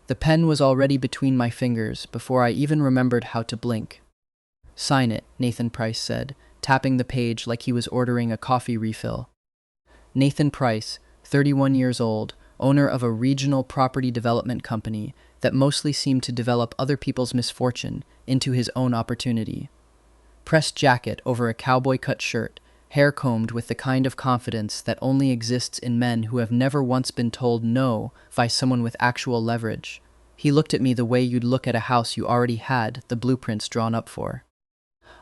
The pen was already between my fingers before I even remembered how to blink. "Sign it," Nathan Price said, tapping the page like he was ordering a coffee refill. Nathan Price, 31 years old, owner of a regional property development company that mostly seemed to develop other people's misfortune into his own opportunity. Pressed jacket over a cowboy-cut shirt, hair combed with the kind of confidence that only exists in men who have never once been told no by someone with actual leverage. He looked at me the way you'd look at a house you already had the blueprints drawn up for.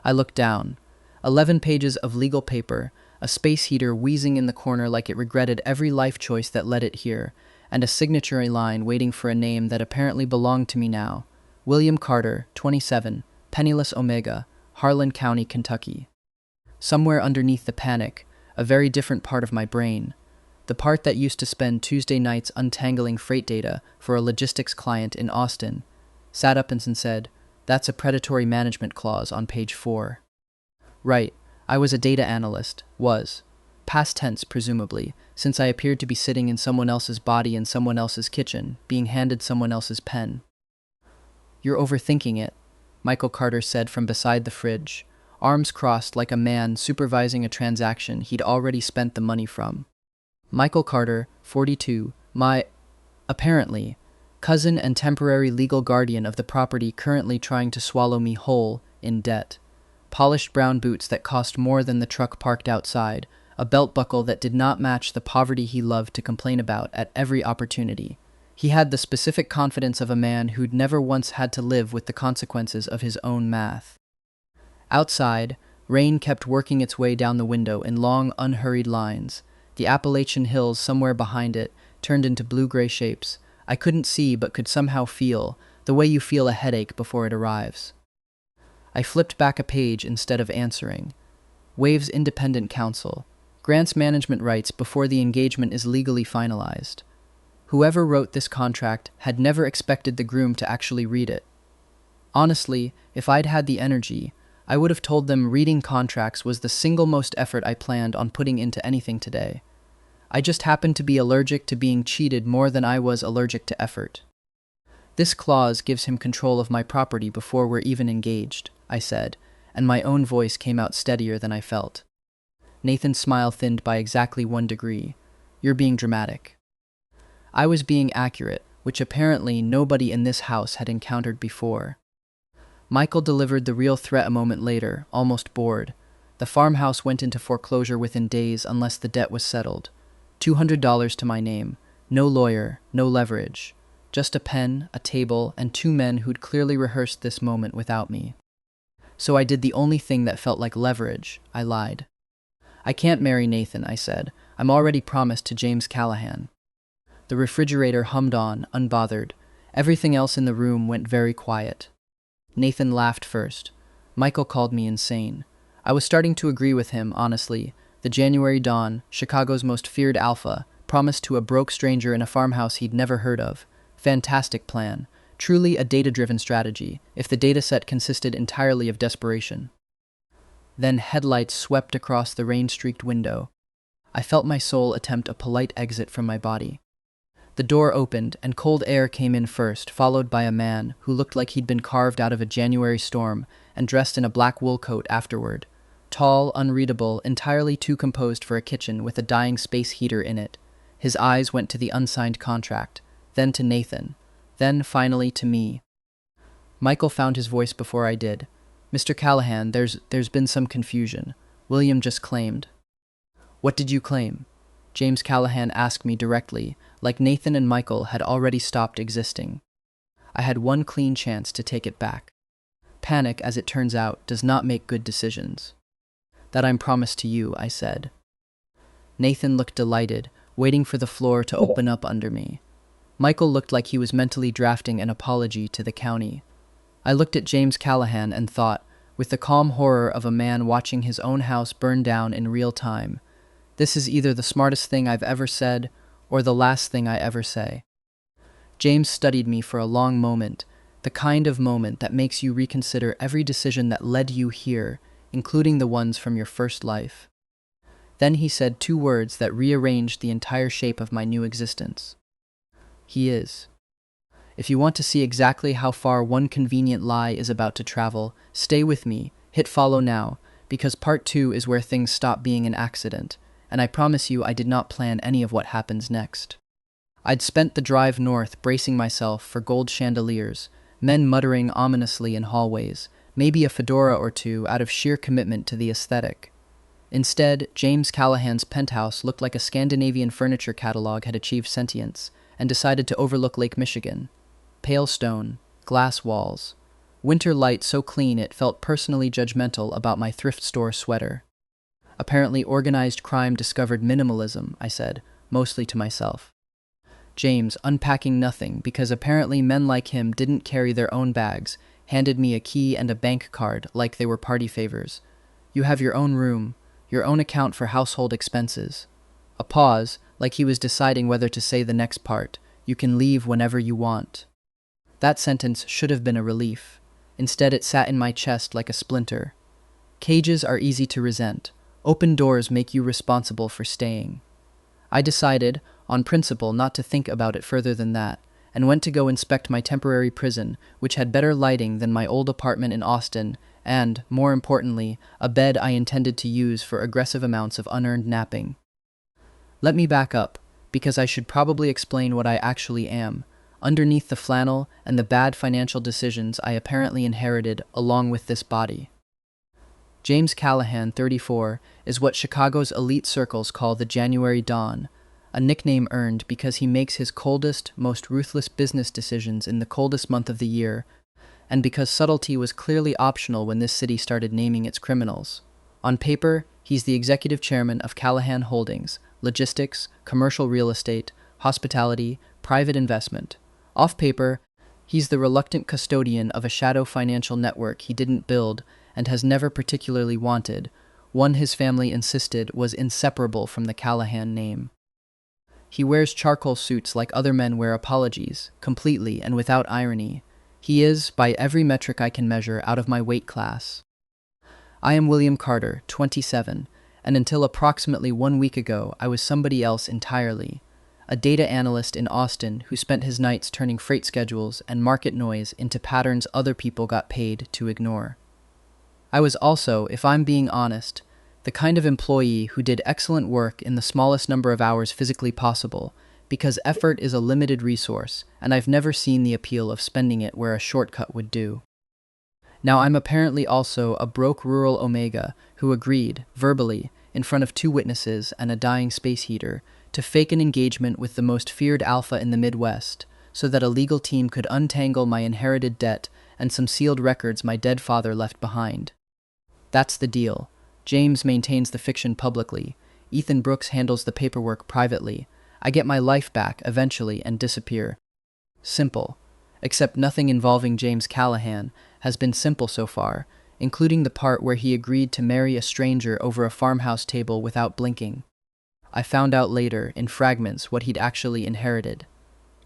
I looked down. 11 pages of legal paper, a space heater wheezing in the corner like it regretted every life choice that led it here, and a signature line waiting for a name that apparently belonged to me now. William Carter, 27, Penniless Omega, Harlan County, Kentucky. Somewhere underneath the panic, a very different part of my brain, the part that used to spend Tuesday nights untangling freight data for a logistics client in Austin, sat up and said, "That's a predatory management clause on page 4. Right, I was a data analyst, past tense presumably, since I appeared to be sitting in someone else's body in someone else's kitchen, being handed someone else's pen. "You're overthinking it," Michael Carter said from beside the fridge, arms crossed like a man supervising a transaction he'd already spent the money from. Michael Carter, 42, apparently, cousin and temporary legal guardian of the property currently trying to swallow me whole in debt. Polished brown boots that cost more than the truck parked outside, a belt buckle that did not match the poverty he loved to complain about at every opportunity. He had the specific confidence of a man who'd never once had to live with the consequences of his own math. Outside, rain kept working its way down the window in long, unhurried lines. The Appalachian hills somewhere behind it turned into blue-gray shapes. I couldn't see but could somehow feel, the way you feel a headache before it arrives. I flipped back a page instead of answering. Waves Independent Counsel grants management rights before the engagement is legally finalized. Whoever wrote this contract had never expected the groom to actually read it. Honestly, if I'd had the energy, I would have told them reading contracts was the single most effort I planned on putting into anything today. I just happened to be allergic to being cheated more than I was allergic to effort. "This clause gives him control of my property before we're even engaged," I said, and my own voice came out steadier than I felt. Nathan's smile thinned by exactly 1 degree. "You're being dramatic." I was being accurate, which apparently nobody in this house had encountered before. Michael delivered the real threat a moment later, almost bored. The farmhouse went into foreclosure within days unless the debt was settled. $200 to my name. No lawyer, no leverage. Just a pen, a table, and 2 men who'd clearly rehearsed this moment without me. So I did the only thing that felt like leverage. I lied. "I can't marry Nathan," I said. "I'm already promised to James Callahan." The refrigerator hummed on, unbothered. Everything else in the room went very quiet. Nathan laughed first. Michael called me insane. I was starting to agree with him, honestly. The January dawn, Chicago's most feared alpha, promised to a broke stranger in a farmhouse he'd never heard of. Fantastic plan. Truly a data-driven strategy, if the dataset consisted entirely of desperation. Then headlights swept across the rain-streaked window. I felt my soul attempt a polite exit from my body. The door opened, and cold air came in first, followed by a man who looked like he'd been carved out of a January storm and dressed in a black wool coat afterward. Tall, unreadable, entirely too composed for a kitchen with a dying space heater in it. His eyes went to the unsigned contract, then to Nathan, then finally to me. Michael found his voice before I did. "Mr. Callahan, there's been some confusion. William just claimed." "What did you claim?" James Callahan asked me directly, like Nathan and Michael had already stopped existing. I had one clean chance to take it back. Panic, as it turns out, does not make good decisions. "That I'm promised to you," I said. Nathan looked delighted, waiting for the floor to open up under me. Michael looked like he was mentally drafting an apology to the county. I looked at James Callahan and thought, with the calm horror of a man watching his own house burn down in real time, this is either the smartest thing I've ever said or the last thing I ever say. James studied me for a long moment, the kind of moment that makes you reconsider every decision that led you here, including the ones from your first life. Then he said 2 words that rearranged the entire shape of my new existence. "He is." If you want to see exactly how far one convenient lie is about to travel, stay with me, hit follow now, because part 2 is where things stop being an accident, and I promise you I did not plan any of what happens next. I'd spent the drive north bracing myself for gold chandeliers, men muttering ominously in hallways, maybe a fedora or two out of sheer commitment to the aesthetic. Instead, James Callahan's penthouse looked like a Scandinavian furniture catalog had achieved sentience and decided to overlook Lake Michigan. Pale stone, glass walls, winter light so clean it felt personally judgmental about my thrift store sweater. Apparently organized crime discovered minimalism, I said, mostly to myself. James, unpacking nothing because apparently men like him didn't carry their own bags, handed me a key and a bank card like they were party favors. You have your own room, your own account for household expenses. A pause, like he was deciding whether to say the next part. You can leave whenever you want. That sentence should have been a relief. Instead, it sat in my chest like a splinter. Cages are easy to resent. Open doors make you responsible for staying. I decided, on principle, not to think about it further than that, and went to go inspect my temporary prison, which had better lighting than my old apartment in Austin, and, more importantly, a bed I intended to use for aggressive amounts of unearned napping. Let me back up, because I should probably explain what I actually am, underneath the flannel and the bad financial decisions I apparently inherited along with this body. James Callahan, 34, is what Chicago's elite circles call the January Dawn, a nickname earned because he makes his coldest, most ruthless business decisions in the coldest month of the year, and because subtlety was clearly optional when this city started naming its criminals. On paper, he's the executive chairman of Callahan Holdings, logistics, commercial real estate, hospitality, private investment. Off paper, he's the reluctant custodian of a shadow financial network he didn't build and has never particularly wanted, one his family insisted was inseparable from the Callahan name. He wears charcoal suits like other men wear apologies, completely and without irony. He is, by every metric I can measure, out of my weight class. I am William Carter, 27, and until approximately 1 week ago, I was somebody else entirely. A data analyst in Austin who spent his nights turning freight schedules and market noise into patterns other people got paid to ignore. I was also, if I'm being honest, the kind of employee who did excellent work in the smallest number of hours physically possible, because effort is a limited resource, and I've never seen the appeal of spending it where a shortcut would do. Now I'm apparently also a broke rural Omega who agreed, verbally, in front of 2 witnesses and a dying space heater, to fake an engagement with the most feared alpha in the Midwest, so that a legal team could untangle my inherited debt and some sealed records my dead father left behind. That's the deal. James maintains the fiction publicly. Ethan Brooks handles the paperwork privately. I get my life back, eventually, and disappear. Simple. Except nothing involving James Callahan has been simple so far, including the part where he agreed to marry a stranger over a farmhouse table without blinking. I found out later, in fragments, what he'd actually inherited.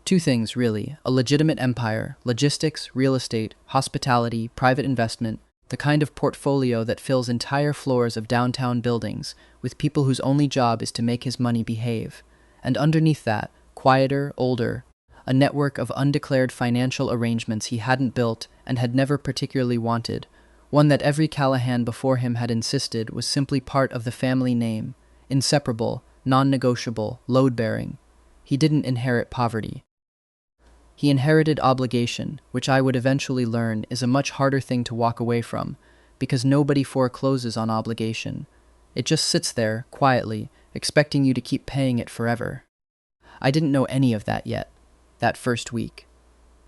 2 things, really. A legitimate empire, logistics, real estate, hospitality, private investment, the kind of portfolio that fills entire floors of downtown buildings with people whose only job is to make his money behave. And underneath that, quieter, older, a network of undeclared financial arrangements he hadn't built and had never particularly wanted, one that every Callahan before him had insisted was simply part of the family name, inseparable, non-negotiable, load-bearing. He didn't inherit poverty. He inherited obligation, which I would eventually learn is a much harder thing to walk away from, because nobody forecloses on obligation. It just sits there, quietly, expecting you to keep paying it forever. I didn't know any of that yet, that first week.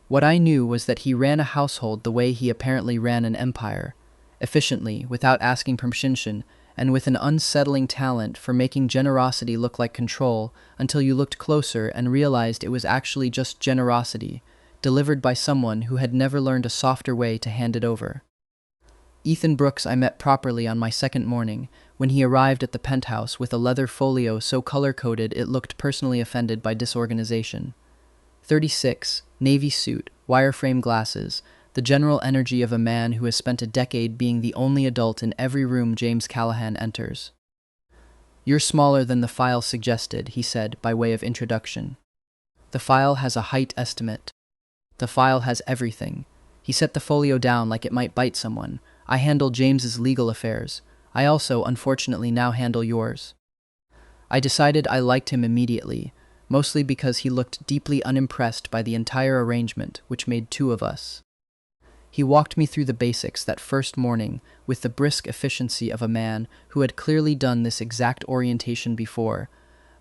What I knew was that he ran a household the way he apparently ran an empire, efficiently, without asking permission, and with an unsettling talent for making generosity look like control until you looked closer and realized it was actually just generosity, delivered by someone who had never learned a softer way to hand it over. Ethan Brooks I met properly on my second morning, when he arrived at the penthouse with a leather folio so color-coded it looked personally offended by disorganization. 36, navy suit, wireframe glasses, the general energy of a man who has spent a decade being the only adult in every room James Callahan enters. "You're smaller than the file suggested," he said by way of introduction. "The file has a height estimate." The file has everything. He set the folio down like it might bite someone. I handle James's legal affairs. I also, unfortunately, now handle yours. I decided I liked him immediately, mostly because he looked deeply unimpressed by the entire arrangement, which made two of us. He walked me through the basics that first morning with the brisk efficiency of a man who had clearly done this exact orientation before,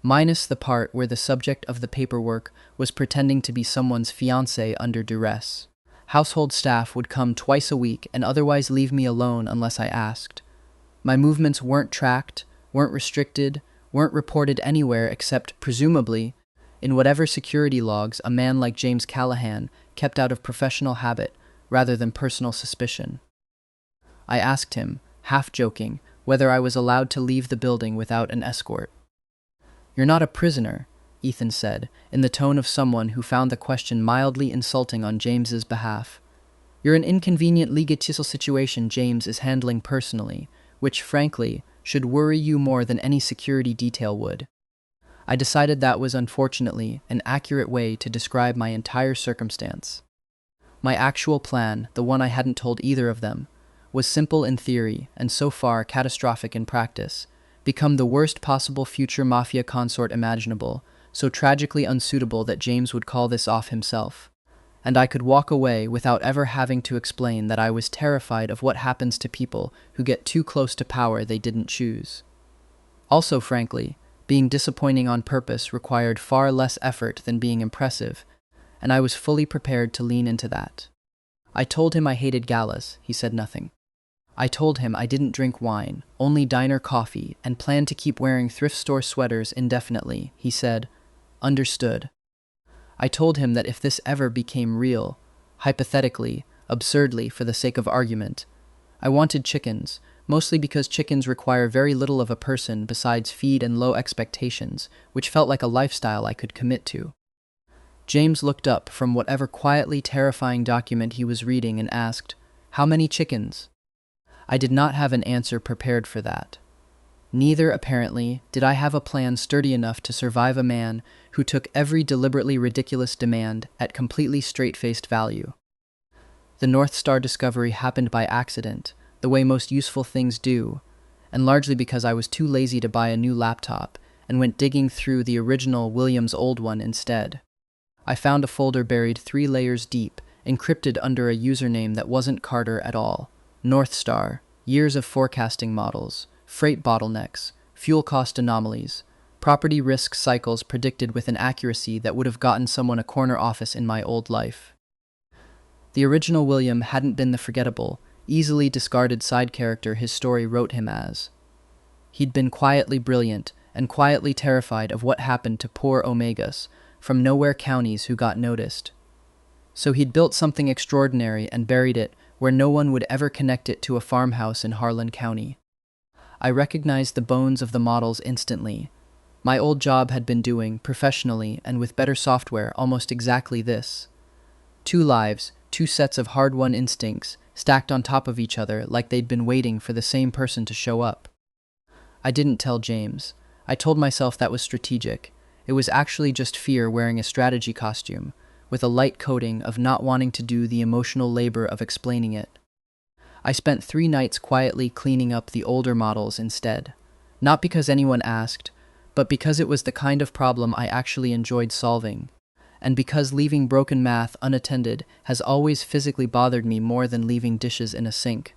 minus the part where the subject of the paperwork was pretending to be someone's fiancé under duress. Household staff would come twice a week and otherwise leave me alone unless I asked. My movements weren't tracked, weren't restricted, weren't reported anywhere except, presumably, in whatever security logs a man like James Callahan kept out of professional habit rather than personal suspicion. I asked him, half joking, whether I was allowed to leave the building without an escort. "You're not a prisoner," Ethan said, in the tone of someone who found the question mildly insulting on James's behalf. "You're an inconvenient legal situation James is handling personally, which, frankly, should worry you more than any security detail would." I decided that was, unfortunately, an accurate way to describe my entire circumstance. My actual plan, the one I hadn't told either of them, was simple in theory and so far catastrophic in practice: become the worst possible future mafia consort imaginable, so tragically unsuitable that James would call this off himself. And I could walk away without ever having to explain that I was terrified of what happens to people who get too close to power they didn't choose. Also, frankly, being disappointing on purpose required far less effort than being impressive, and I was fully prepared to lean into that. I told him I hated galas. He said nothing. I told him I didn't drink wine, only diner coffee, and planned to keep wearing thrift store sweaters indefinitely. He said, "Understood." I told him that if this ever became real, hypothetically, absurdly for the sake of argument, I wanted chickens, mostly because chickens require very little of a person besides feed and low expectations, which felt like a lifestyle I could commit to. James looked up from whatever quietly terrifying document he was reading and asked, "How many chickens?" I did not have an answer prepared for that. Neither, apparently, did I have a plan sturdy enough to survive a man who took every deliberately ridiculous demand at completely straight-faced value. The Northstar discovery happened by accident, the way most useful things do, and largely because I was too lazy to buy a new laptop and went digging through the original William's old one instead. I found a folder buried 3 layers deep, encrypted under a username that wasn't Carter at all. Northstar, years of forecasting models, freight bottlenecks, fuel cost anomalies, property risk cycles predicted with an accuracy that would have gotten someone a corner office in my old life. The original William hadn't been the forgettable, easily discarded side character his story wrote him as. He'd been quietly brilliant and quietly terrified of what happened to poor Omegas from nowhere counties who got noticed. So he'd built something extraordinary and buried it where no one would ever connect it to a farmhouse in Harlan County. I recognized the bones of the models instantly. My old job had been doing, professionally and with better software, almost exactly this. 2 lives, 2 sets of hard-won instincts, stacked on top of each other like they'd been waiting for the same person to show up. I didn't tell James. I told myself that was strategic. It was actually just fear wearing a strategy costume, with a light coating of not wanting to do the emotional labor of explaining it. I spent 3 nights quietly cleaning up the older models instead, not because anyone asked, but because it was the kind of problem I actually enjoyed solving, and because leaving broken math unattended has always physically bothered me more than leaving dishes in a sink.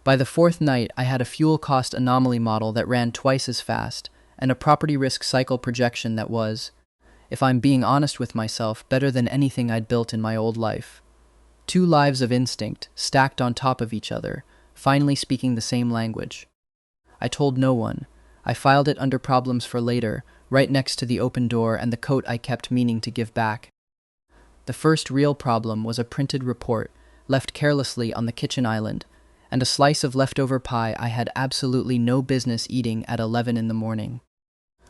By the 4th night, I had a fuel cost anomaly model that ran twice as fast, and a property risk cycle projection that was, if I'm being honest with myself, better than anything I'd built in my old life. 2 lives of instinct, stacked on top of each other, finally speaking the same language. I told no one. I filed it under problems for later, right next to the open door and the coat I kept meaning to give back. The first real problem was a printed report, left carelessly on the kitchen island, and a slice of leftover pie I had absolutely no business eating at 11 in the morning.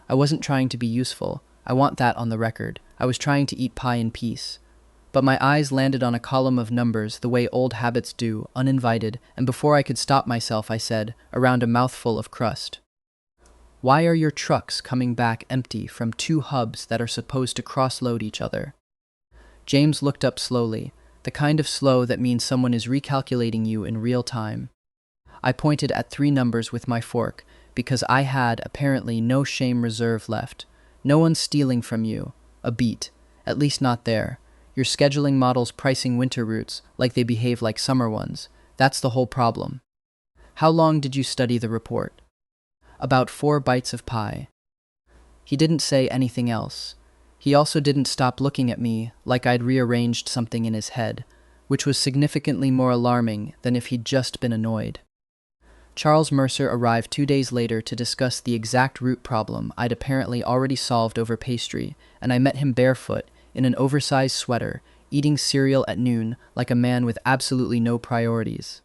I wasn't trying to be useful. I want that on the record. I was trying to eat pie in peace. But my eyes landed on a column of numbers the way old habits do, uninvited, and before I could stop myself I said, around a mouthful of crust, "Why are your trucks coming back empty from 2 hubs that are supposed to cross-load each other?" James looked up slowly, the kind of slow that means someone is recalculating you in real time. I pointed at 3 numbers with my fork, because I had, apparently, no shame reserve left. No one's stealing from you. A beat. At least not there. You're scheduling models pricing winter routes like they behave like summer ones. That's the whole problem. How long did you study the report? About 4 bites of pie. He didn't say anything else. He also didn't stop looking at me like I'd rearranged something in his head, which was significantly more alarming than if he'd just been annoyed. Charles Mercer arrived 2 days later to discuss the exact root problem I'd apparently already solved over pastry, and I met him barefoot, in an oversized sweater, eating cereal at noon like a man with absolutely no priorities.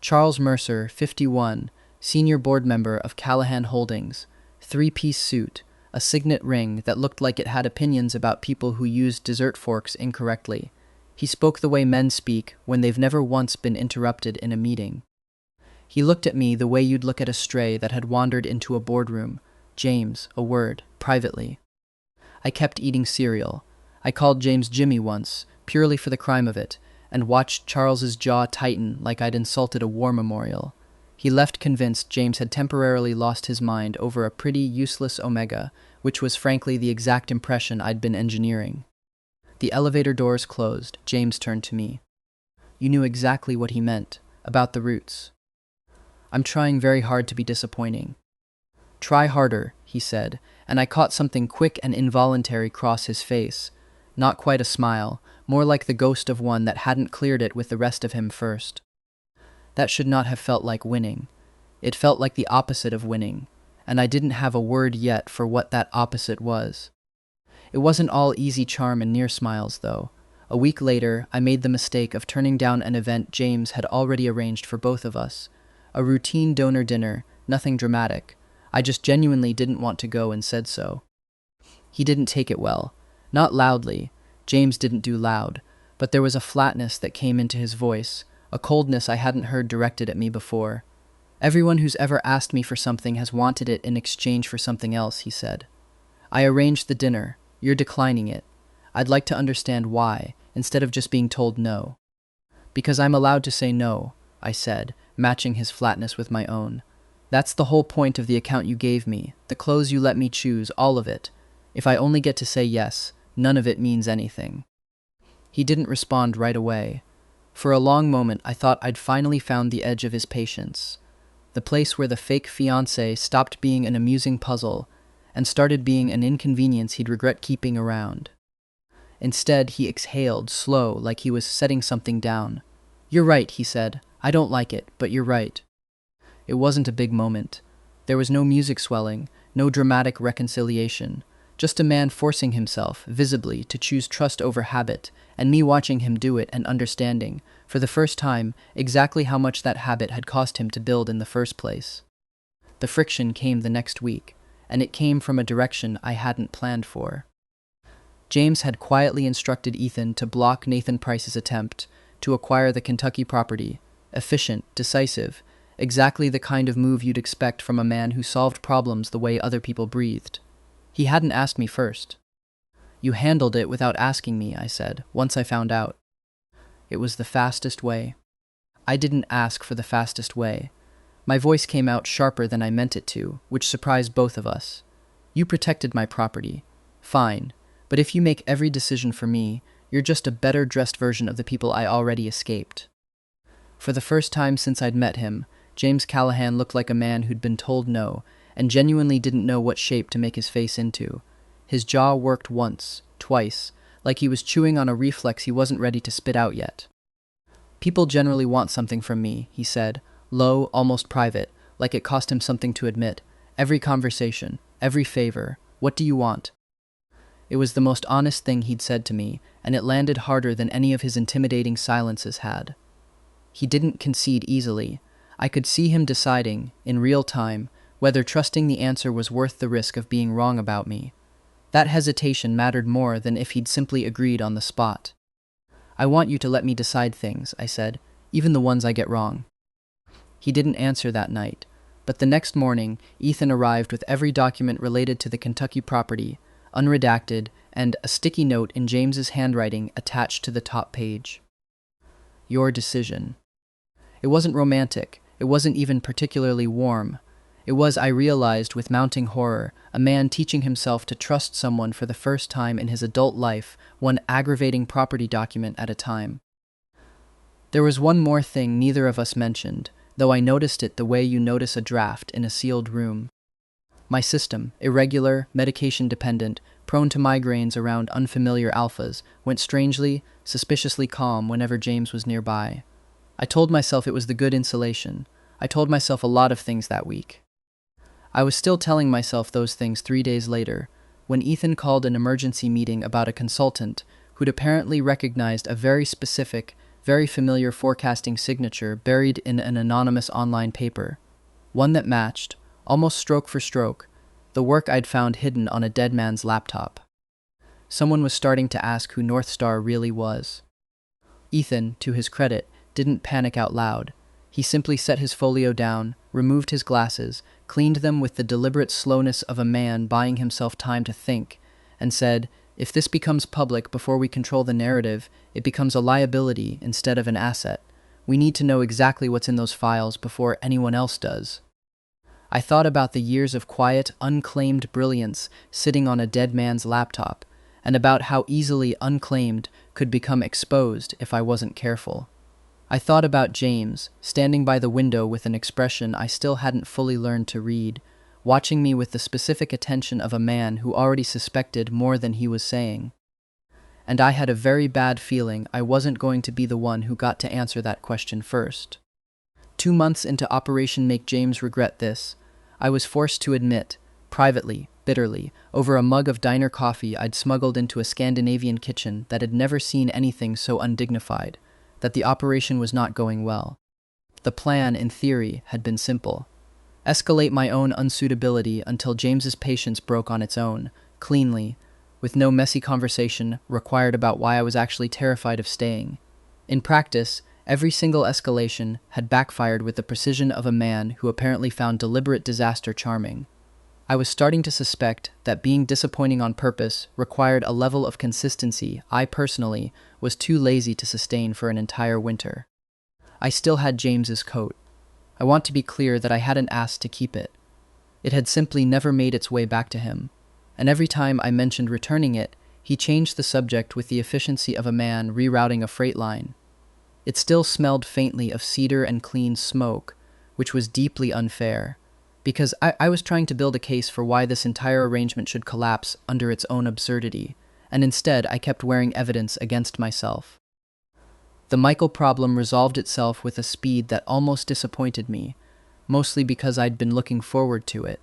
Charles Mercer, 51, senior board member of Callahan Holdings, 3-piece suit, a signet ring that looked like it had opinions about people who used dessert forks incorrectly. He spoke the way men speak when they've never once been interrupted in a meeting. He looked at me the way you'd look at a stray that had wandered into a boardroom. James, a word, privately. I kept eating cereal. I called James Jimmy once, purely for the crime of it, and watched Charles's jaw tighten like I'd insulted a war memorial. He left convinced James had temporarily lost his mind over a pretty useless omega, which was frankly the exact impression I'd been engineering. The elevator doors closed. James turned to me. You knew exactly what he meant, about the roots. I'm trying very hard to be disappointing. Try harder, he said, and I caught something quick and involuntary cross his face. Not quite a smile, more like the ghost of one that hadn't cleared it with the rest of him first. That should not have felt like winning. It felt like the opposite of winning, and I didn't have a word yet for what that opposite was. It wasn't all easy charm and near smiles, though. A week later, I made the mistake of turning down an event James had already arranged for both of us. A routine donor dinner, nothing dramatic. I just genuinely didn't want to go and said so. He didn't take it well. Not loudly. James didn't do loud, but there was a flatness that came into his voice, a coldness I hadn't heard directed at me before. Everyone who's ever asked me for something has wanted it in exchange for something else, he said. I arranged the dinner. You're declining it. I'd like to understand why, instead of just being told no. Because I'm allowed to say no, I said, matching his flatness with my own. That's the whole point of the account you gave me, the clothes you let me choose, all of it. If I only get to say yes, none of it means anything. He didn't respond right away. For a long moment, I thought I'd finally found the edge of his patience. The place where the fake fiancé stopped being an amusing puzzle and started being an inconvenience he'd regret keeping around. Instead, he exhaled, slow, like he was setting something down. You're right, he said. I don't like it, but you're right. It wasn't a big moment. There was no music swelling, no dramatic reconciliation. Just a man forcing himself, visibly, to choose trust over habit, and me watching him do it and understanding, for the first time, exactly how much that habit had cost him to build in the first place. The friction came the next week, and it came from a direction I hadn't planned for. James had quietly instructed Ethan to block Nathan Price's attempt to acquire the Kentucky property. Efficient, decisive, exactly the kind of move you'd expect from a man who solved problems the way other people breathed. He hadn't asked me first. You handled it without asking me, I said, once I found out. It was the fastest way. I didn't ask for the fastest way. My voice came out sharper than I meant it to, which surprised both of us. You protected my property. Fine, but if you make every decision for me, you're just a better-dressed version of the people I already escaped. For the first time since I'd met him, James Callahan looked like a man who'd been told no, and genuinely didn't know what shape to make his face into. His jaw worked once, twice, like he was chewing on a reflex he wasn't ready to spit out yet. People generally want something from me, he said, low, almost private, like it cost him something to admit. Every conversation, every favor, what do you want? It was the most honest thing he'd said to me, and it landed harder than any of his intimidating silences had. He didn't concede easily. I could see him deciding, in real time, whether trusting the answer was worth the risk of being wrong about me. That hesitation mattered more than if he'd simply agreed on the spot. I want you to let me decide things, I said, even the ones I get wrong. He didn't answer that night, but the next morning, Ethan arrived with every document related to the Kentucky property, unredacted and a sticky note in James's handwriting attached to the top page. Your decision. It wasn't romantic. It wasn't even particularly warm. It was, I realized with mounting horror, a man teaching himself to trust someone for the first time in his adult life, one aggravating property document at a time. There was one more thing neither of us mentioned, though I noticed it the way you notice a draft in a sealed room. My system, irregular, medication-dependent, prone to migraines around unfamiliar alphas, went strangely, suspiciously calm whenever James was nearby. I told myself it was the good insulation. I told myself a lot of things that week. I was still telling myself those things 3 days later, when Ethan called an emergency meeting about a consultant who'd apparently recognized a very specific, very familiar forecasting signature buried in an anonymous online paper, one that matched, almost stroke for stroke, the work I'd found hidden on a dead man's laptop. Someone was starting to ask who Northstar really was. Ethan, to his credit, didn't panic out loud. He simply set his folio down, removed his glasses, cleaned them with the deliberate slowness of a man buying himself time to think, and said, "If this becomes public before we control the narrative, it becomes a liability instead of an asset. We need to know exactly what's in those files before anyone else does." I thought about the years of quiet, unclaimed brilliance sitting on a dead man's laptop, and about how easily unclaimed could become exposed if I wasn't careful. I thought about James, standing by the window with an expression I still hadn't fully learned to read, watching me with the specific attention of a man who already suspected more than he was saying. And I had a very bad feeling I wasn't going to be the one who got to answer that question first. 2 months into Operation Make James Regret This, I was forced to admit, privately, bitterly, over a mug of diner coffee I'd smuggled into a Scandinavian kitchen that had never seen anything so undignified, that the operation was not going well. The plan, in theory, had been simple. Escalate my own unsuitability until James's patience broke on its own, cleanly, with no messy conversation required about why I was actually terrified of staying. In practice, every single escalation had backfired with the precision of a man who apparently found deliberate disaster charming. I was starting to suspect that being disappointing on purpose required a level of consistency I personally was too lazy to sustain for an entire winter. I still had James's coat. I want to be clear that I hadn't asked to keep it. It had simply never made its way back to him, and every time I mentioned returning it, he changed the subject with the efficiency of a man rerouting a freight line. It still smelled faintly of cedar and clean smoke, which was deeply unfair, because I was trying to build a case for why this entire arrangement should collapse under its own absurdity, and instead I kept wearing evidence against myself. The Michael problem resolved itself with a speed that almost disappointed me, mostly because I'd been looking forward to it.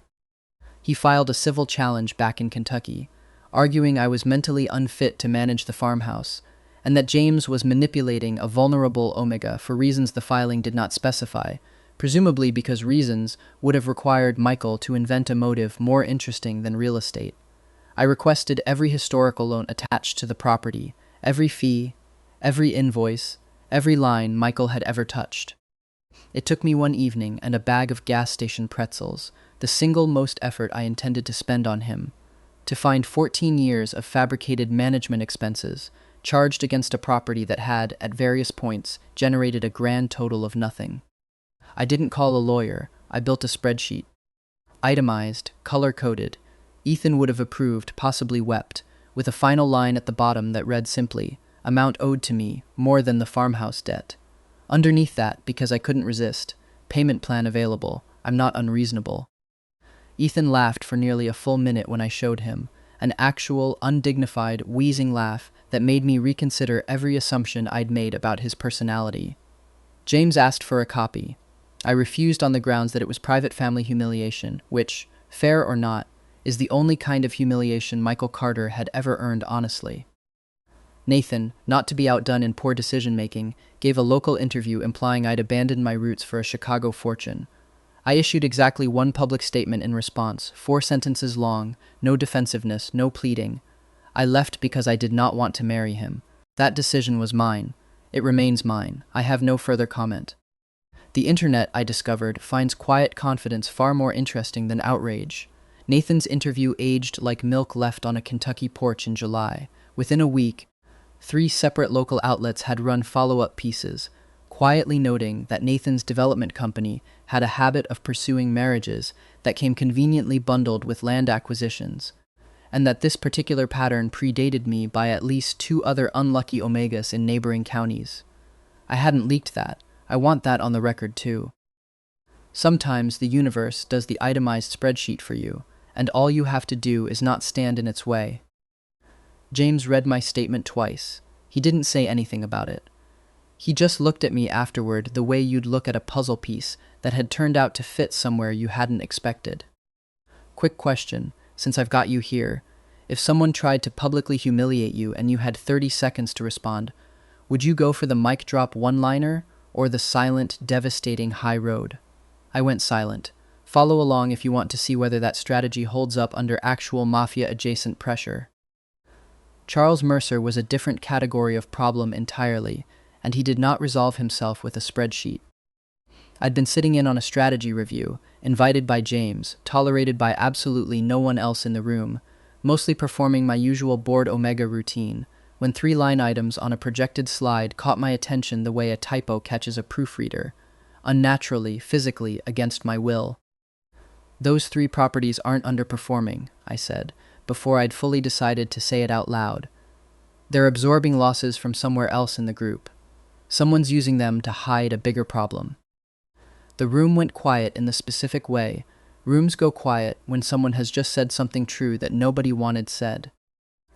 He filed a civil challenge back in Kentucky, arguing I was mentally unfit to manage the farmhouse, and that James was manipulating a vulnerable Omega for reasons the filing did not specify, presumably because reasons would have required Michael to invent a motive more interesting than real estate. I requested every historical loan attached to the property, every fee, every invoice, every line Michael had ever touched. It took me one evening and a bag of gas station pretzels, the single most effort I intended to spend on him, to find 14 years of fabricated management expenses charged against a property that had, at various points, generated a grand total of nothing. I didn't call a lawyer, I built a spreadsheet. Itemized, color-coded, Ethan would have approved, possibly wept, with a final line at the bottom that read simply, "Amount owed to me, more than the farmhouse debt." Underneath that, because I couldn't resist, "Payment plan available, I'm not unreasonable." Ethan laughed for nearly a full minute when I showed him, an actual, undignified, wheezing laugh that made me reconsider every assumption I'd made about his personality. James asked for a copy. I refused on the grounds that it was private family humiliation, which, fair or not, is the only kind of humiliation Michael Carter had ever earned honestly. Nathan, not to be outdone in poor decision-making, gave a local interview implying I'd abandoned my roots for a Chicago fortune. I issued exactly one public statement in response, 4 sentences long, no defensiveness, no pleading. I left because I did not want to marry him. That decision was mine. It remains mine. I have no further comment. The internet, I discovered, finds quiet confidence far more interesting than outrage. Nathan's interview aged like milk left on a Kentucky porch in July. Within a week, 3 separate local outlets had run follow-up pieces, quietly noting that Nathan's development company had a habit of pursuing marriages that came conveniently bundled with land acquisitions, and that this particular pattern predated me by at least 2 other unlucky omegas in neighboring counties. I hadn't leaked that. I want that on the record too. Sometimes the universe does the itemized spreadsheet for you, and all you have to do is not stand in its way. James read my statement twice. He didn't say anything about it. He just looked at me afterward the way you'd look at a puzzle piece that had turned out to fit somewhere you hadn't expected. Quick question, since I've got you here. If someone tried to publicly humiliate you and you had 30 seconds to respond, would you go for the mic drop one-liner or the silent, devastating high road? I went silent. Follow along if you want to see whether that strategy holds up under actual mafia-adjacent pressure. Charles Mercer was a different category of problem entirely, and he did not resolve himself with a spreadsheet. I'd been sitting in on a strategy review, invited by James, tolerated by absolutely no one else in the room, mostly performing my usual bored omega routine, when 3 line items on a projected slide caught my attention the way a typo catches a proofreader, unnaturally, physically, against my will. Those 3 properties aren't underperforming, I said, before I'd fully decided to say it out loud. They're absorbing losses from somewhere else in the group. Someone's using them to hide a bigger problem. The room went quiet in the specific way rooms go quiet when someone has just said something true that nobody wanted said.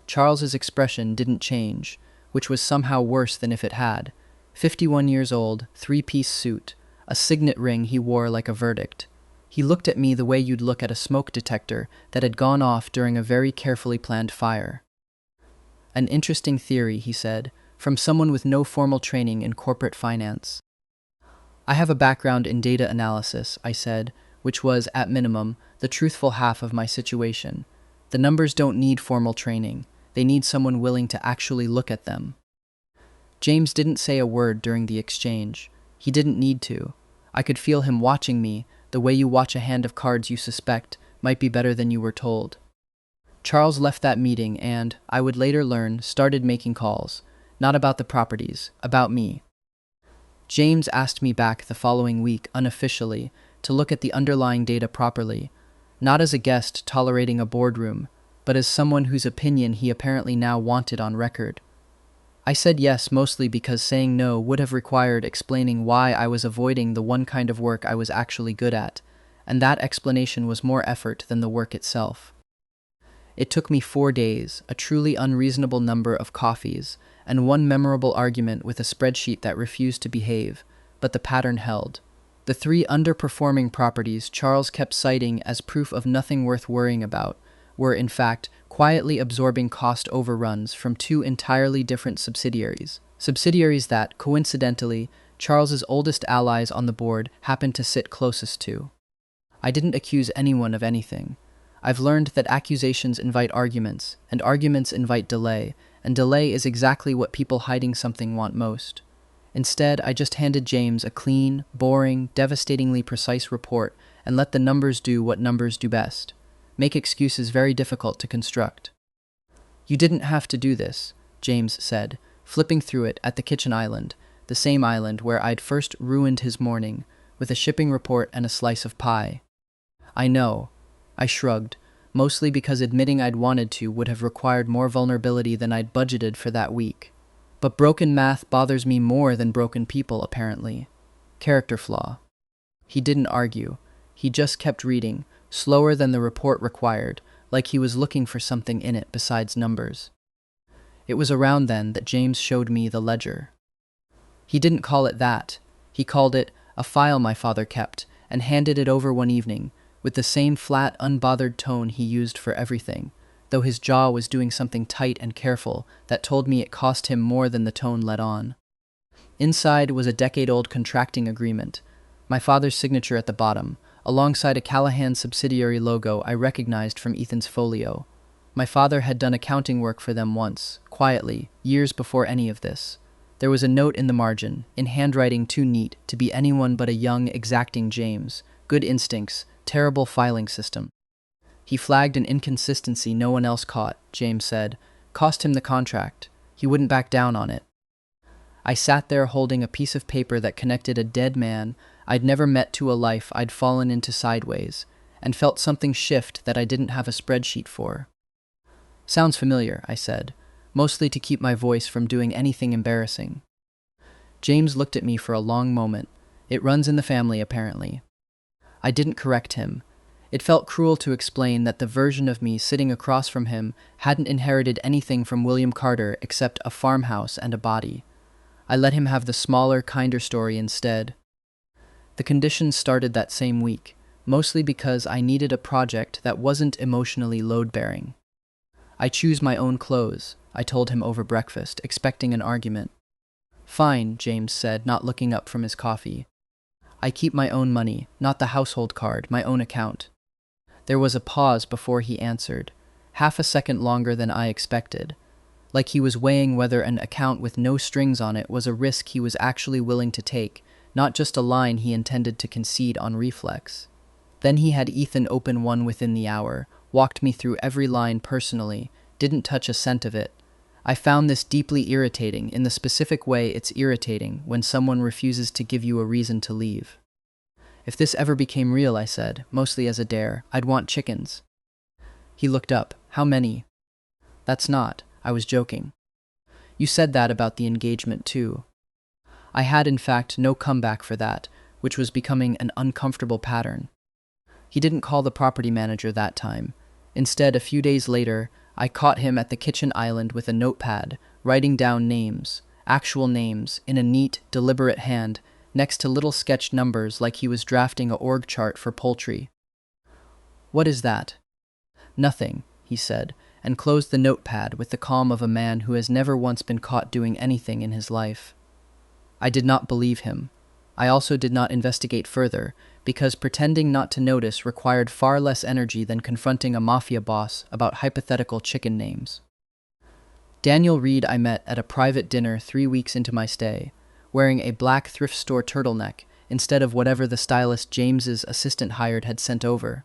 Charles's expression didn't change, which was somehow worse than if it had. 51 years old, 3-piece suit, a signet ring he wore like a verdict. He looked at me the way you'd look at a smoke detector that had gone off during a very carefully planned fire. An interesting theory, he said, from someone with no formal training in corporate finance. I have a background in data analysis, I said, which was, at minimum, the truthful half of my situation. The numbers don't need formal training. They need someone willing to actually look at them. James didn't say a word during the exchange. He didn't need to. I could feel him watching me, the way you watch a hand of cards you suspect might be better than you were told. Charles left that meeting and, I would later learn, started making calls. Not about the properties, about me. James asked me back the following week, unofficially, to look at the underlying data properly, not as a guest tolerating a boardroom, but as someone whose opinion he apparently now wanted on record. I said yes mostly because saying no would have required explaining why I was avoiding the one kind of work I was actually good at, and that explanation was more effort than the work itself. It took me 4 days, a truly unreasonable number of coffees, and one memorable argument with a spreadsheet that refused to behave, but the pattern held. The 3 underperforming properties Charles kept citing as proof of nothing worth worrying about were, in fact, quietly absorbing cost overruns from 2 entirely different subsidiaries. Subsidiaries that, coincidentally, Charles's oldest allies on the board happened to sit closest to. I didn't accuse anyone of anything. I've learned that accusations invite arguments, and arguments invite delay, and delay is exactly what people hiding something want most. Instead, I just handed James a clean, boring, devastatingly precise report and let the numbers do what numbers do best. Make excuses very difficult to construct. You didn't have to do this, James said, flipping through it at the kitchen island, the same island where I'd first ruined his morning, with a shipping report and a slice of pie. I know. I shrugged, mostly because admitting I'd wanted to would have required more vulnerability than I'd budgeted for that week. But broken math bothers me more than broken people, apparently. Character flaw. He didn't argue. He just kept reading, slower than the report required, like he was looking for something in it besides numbers. It was around then that James showed me the ledger. He didn't call it that. He called it a file my father kept, and handed it over one evening, with the same flat, unbothered tone he used for everything, though his jaw was doing something tight and careful that told me it cost him more than the tone let on. Inside was a decade-old contracting agreement, my father's signature at the bottom, alongside a Callahan subsidiary logo I recognized from Ethan's folio. My father had done accounting work for them once, quietly, years before any of this. There was a note in the margin, in handwriting too neat to be anyone but a young, exacting James. Good instincts, terrible filing system. He flagged an inconsistency no one else caught, James said. Cost him the contract. He wouldn't back down on it. I sat there holding a piece of paper that connected a dead man I'd never met to a life I'd fallen into sideways, and felt something shift that I didn't have a spreadsheet for. Sounds familiar, I said, mostly to keep my voice from doing anything embarrassing. James looked at me for a long moment. It runs in the family, apparently. I didn't correct him. It felt cruel to explain that the version of me sitting across from him hadn't inherited anything from William Carter except a farmhouse and a body. I let him have the smaller, kinder story instead. The conditions started that same week, mostly because I needed a project that wasn't emotionally load-bearing. I choose my own clothes, I told him over breakfast, expecting an argument. Fine, James said, not looking up from his coffee. I keep my own money, not the household card, my own account. There was a pause before he answered, half a second longer than I expected, like he was weighing whether an account with no strings on it was a risk he was actually willing to take, not just a line he intended to concede on reflex. Then he had Ethan open one within the hour, walked me through every line personally, didn't touch a cent of it. I found this deeply irritating in the specific way it's irritating when someone refuses to give you a reason to leave. If this ever became real, I said, mostly as a dare, I'd want chickens. He looked up. How many? That's not. I was joking. You said that about the engagement too. I had in fact no comeback for that, which was becoming an uncomfortable pattern. He didn't call the property manager that time. Instead, a few days later, I caught him at the kitchen island with a notepad, writing down names, actual names, in a neat, deliberate hand, next to little sketched numbers like he was drafting a org chart for poultry. What is that? Nothing, he said, and closed the notepad with the calm of a man who has never once been caught doing anything in his life. I did not believe him. I also did not investigate further, because pretending not to notice required far less energy than confronting a mafia boss about hypothetical chicken names. Daniel Reed I met at a private dinner 3 weeks into my stay, wearing a black thrift store turtleneck instead of whatever the stylist James's assistant hired had sent over.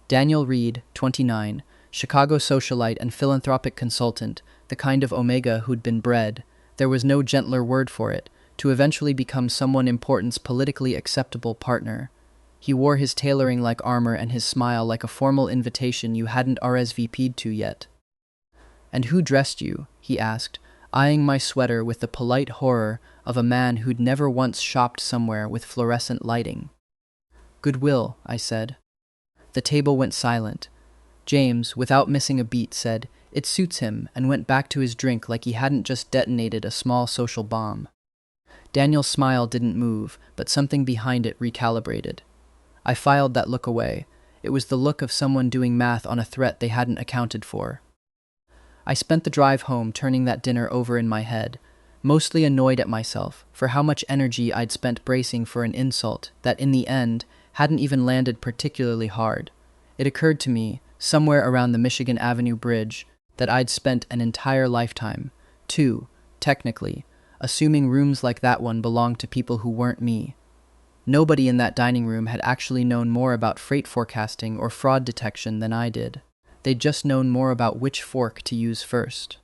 Daniel Reed, 29, Chicago socialite and philanthropic consultant, the kind of omega who'd been bred, there was no gentler word for it, to eventually become someone important's politically acceptable partner. He wore his tailoring like armor and his smile like a formal invitation you hadn't RSVP'd to yet. And who dressed you? He asked, eyeing my sweater with the polite horror of a man who'd never once shopped somewhere with fluorescent lighting. Goodwill, I said. The table went silent. James, without missing a beat, said, "It suits him," and went back to his drink like he hadn't just detonated a small social bomb. Daniel's smile didn't move, but something behind it recalibrated. I filed that look away. It was the look of someone doing math on a threat they hadn't accounted for. I spent the drive home turning that dinner over in my head, mostly annoyed at myself for how much energy I'd spent bracing for an insult that, in the end, hadn't even landed particularly hard. It occurred to me, somewhere around the Michigan Avenue Bridge, that I'd spent an entire lifetime, two, technically, assuming rooms like that one belonged to people who weren't me. Nobody in that dining room had actually known more about freight forecasting or fraud detection than I did. They'd just known more about which fork to use first.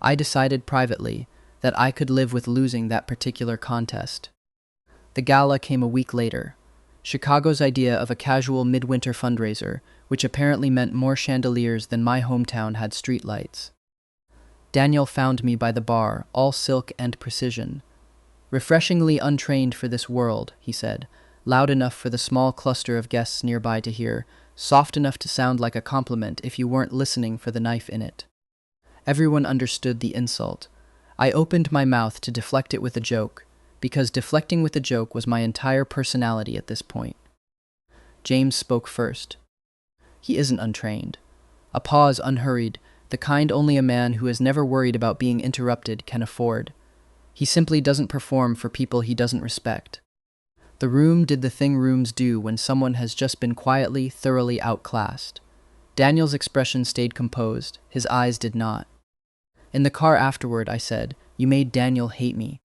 I decided privately that I could live with losing that particular contest. The gala came a week later. Chicago's idea of a casual midwinter fundraiser, which apparently meant more chandeliers than my hometown had streetlights. Daniel found me by the bar, all silk and precision. Refreshingly untrained for this world, he said, loud enough for the small cluster of guests nearby to hear, soft enough to sound like a compliment if you weren't listening for the knife in it. Everyone understood the insult. I opened my mouth to deflect it with a joke, because deflecting with a joke was my entire personality at this point. James spoke first. He isn't untrained. A pause unhurried, the kind only a man who has never worried about being interrupted can afford. He simply doesn't perform for people he doesn't respect. The room did the thing rooms do when someone has just been quietly, thoroughly outclassed. Daniel's expression stayed composed, his eyes did not. In the car afterward, I said, "You made Daniel hate me."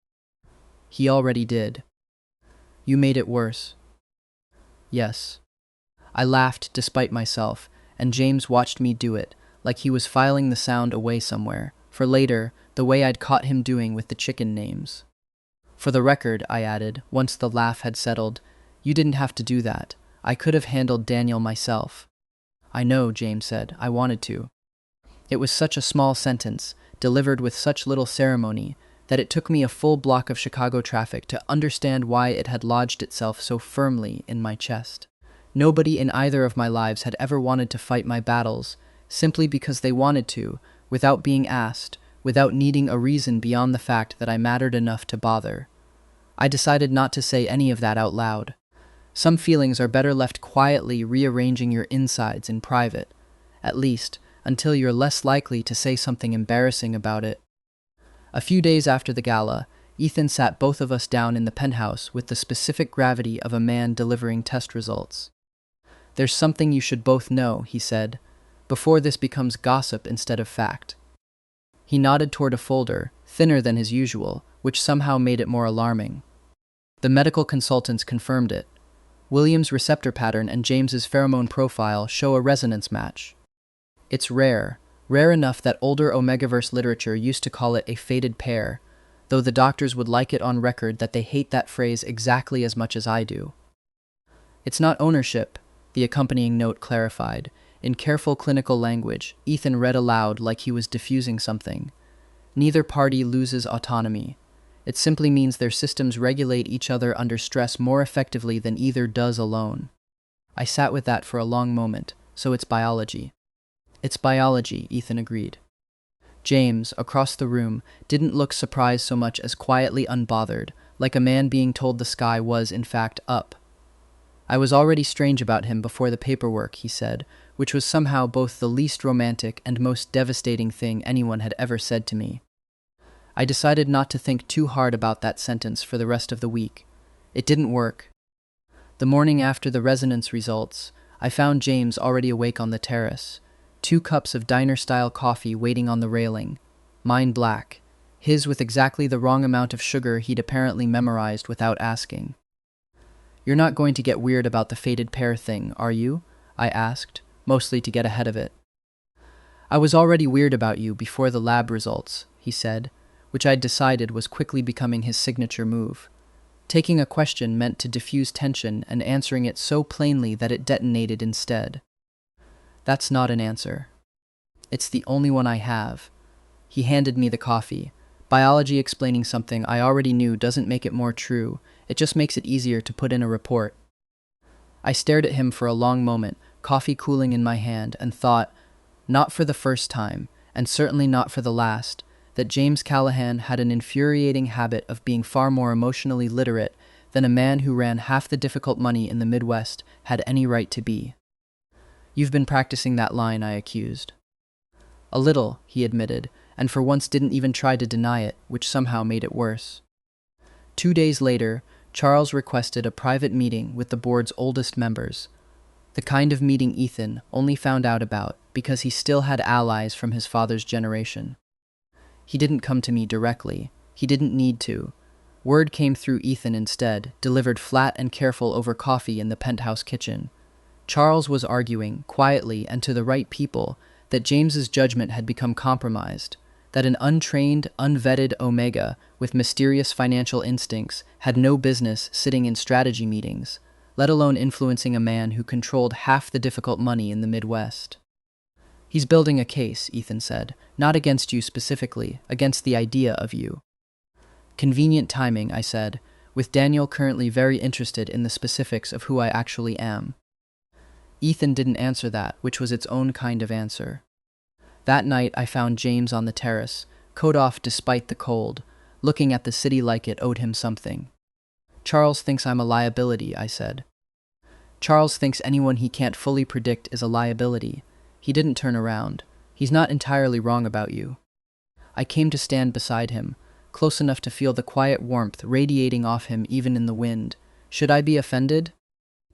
He already did. You made it worse. Yes. I laughed despite myself, and James watched me do it, like he was filing the sound away somewhere, for later, the way I'd caught him doing with the chicken names. For the record, I added, once the laugh had settled, you didn't have to do that. I could have handled Daniel myself. I know, James said. I wanted to. It was such a small sentence, delivered with such little ceremony, that it took me a full block of Chicago traffic to understand why it had lodged itself so firmly in my chest. Nobody in either of my lives had ever wanted to fight my battles, simply because they wanted to, without being asked, without needing a reason beyond the fact that I mattered enough to bother. I decided not to say any of that out loud. Some feelings are better left quietly rearranging your insides in private, at least until you're less likely to say something embarrassing about it. A few days after the gala, Ethan sat both of us down in the penthouse with the specific gravity of a man delivering test results. There's something you should both know, he said, before this becomes gossip instead of fact. He nodded toward a folder, thinner than his usual, which somehow made it more alarming. The medical consultants confirmed it. William's receptor pattern and James's pheromone profile show a resonance match. It's rare enough that older Omegaverse literature used to call it a fated pair, though the doctors would like it on record that they hate that phrase exactly as much as I do. It's not ownership, the accompanying note clarified. In careful clinical language, Ethan read aloud like he was diffusing something. Neither party loses autonomy. It simply means their systems regulate each other under stress more effectively than either does alone. I sat with that for a long moment, so it's biology. It's biology, Ethan agreed. James, across the room, didn't look surprised so much as quietly unbothered, like a man being told the sky was, in fact, up. I was already strange about him before the paperwork, he said, which was somehow both the least romantic and most devastating thing anyone had ever said to me. I decided not to think too hard about that sentence for the rest of the week. It didn't work. The morning after the resonance results, I found James already awake on the terrace, 2 cups of diner-style coffee waiting on the railing, mine black, his with exactly the wrong amount of sugar he'd apparently memorized without asking. You're not going to get weird about the fated pair thing, are you? I asked, mostly to get ahead of it. I was already weird about you before the lab results, he said, which I'd decided was quickly becoming his signature move. Taking a question meant to diffuse tension and answering it so plainly that it detonated instead. That's not an answer. It's the only one I have. He handed me the coffee. Biology explaining something I already knew doesn't make it more true. It just makes it easier to put in a report. I stared at him for a long moment, coffee cooling in my hand, and thought, not for the first time, and certainly not for the last, that James Callahan had an infuriating habit of being far more emotionally literate than a man who ran half the difficult money in the Midwest had any right to be. You've been practicing that line, I accused. A little, he admitted, and for once didn't even try to deny it, which somehow made it worse. 2 days later, Charles requested a private meeting with the board's oldest members, the kind of meeting Ethan only found out about because he still had allies from his father's generation. He didn't come to me directly. He didn't need to. Word came through Ethan instead, delivered flat and careful over coffee in the penthouse kitchen. Charles was arguing, quietly and to the right people, that James's judgment had become compromised, that an untrained, unvetted Omega with mysterious financial instincts had no business sitting in strategy meetings, let alone influencing a man who controlled half the difficult money in the Midwest. He's building a case, Ethan said, not against you specifically, against the idea of you. Convenient timing, I said, with Daniel currently very interested in the specifics of who I actually am. Ethan didn't answer that, which was its own kind of answer. That night I found James on the terrace, coat off despite the cold, looking at the city like it owed him something. Charles thinks I'm a liability, I said. Charles thinks anyone he can't fully predict is a liability. He didn't turn around. He's not entirely wrong about you. I came to stand beside him, close enough to feel the quiet warmth radiating off him even in the wind. Should I be offended?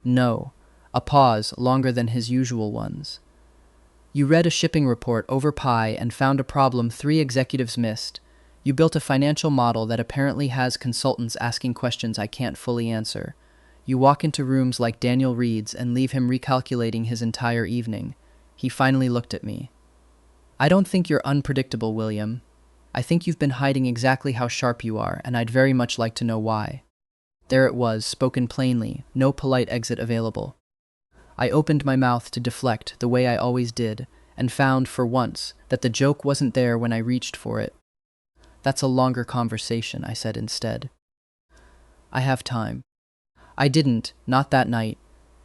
No. A pause, longer than his usual ones. You read a shipping report over Pi and found a problem 3 executives missed. You built a financial model that apparently has consultants asking questions I can't fully answer. You walk into rooms like Daniel Reed's and leave him recalculating his entire evening. He finally looked at me. I don't think you're unpredictable, William. I think you've been hiding exactly how sharp you are, and I'd very much like to know why. There it was, spoken plainly, no polite exit available. I opened my mouth to deflect the way I always did, and found, for once, that the joke wasn't there when I reached for it. That's a longer conversation, I said instead. I have time. I didn't, not that night.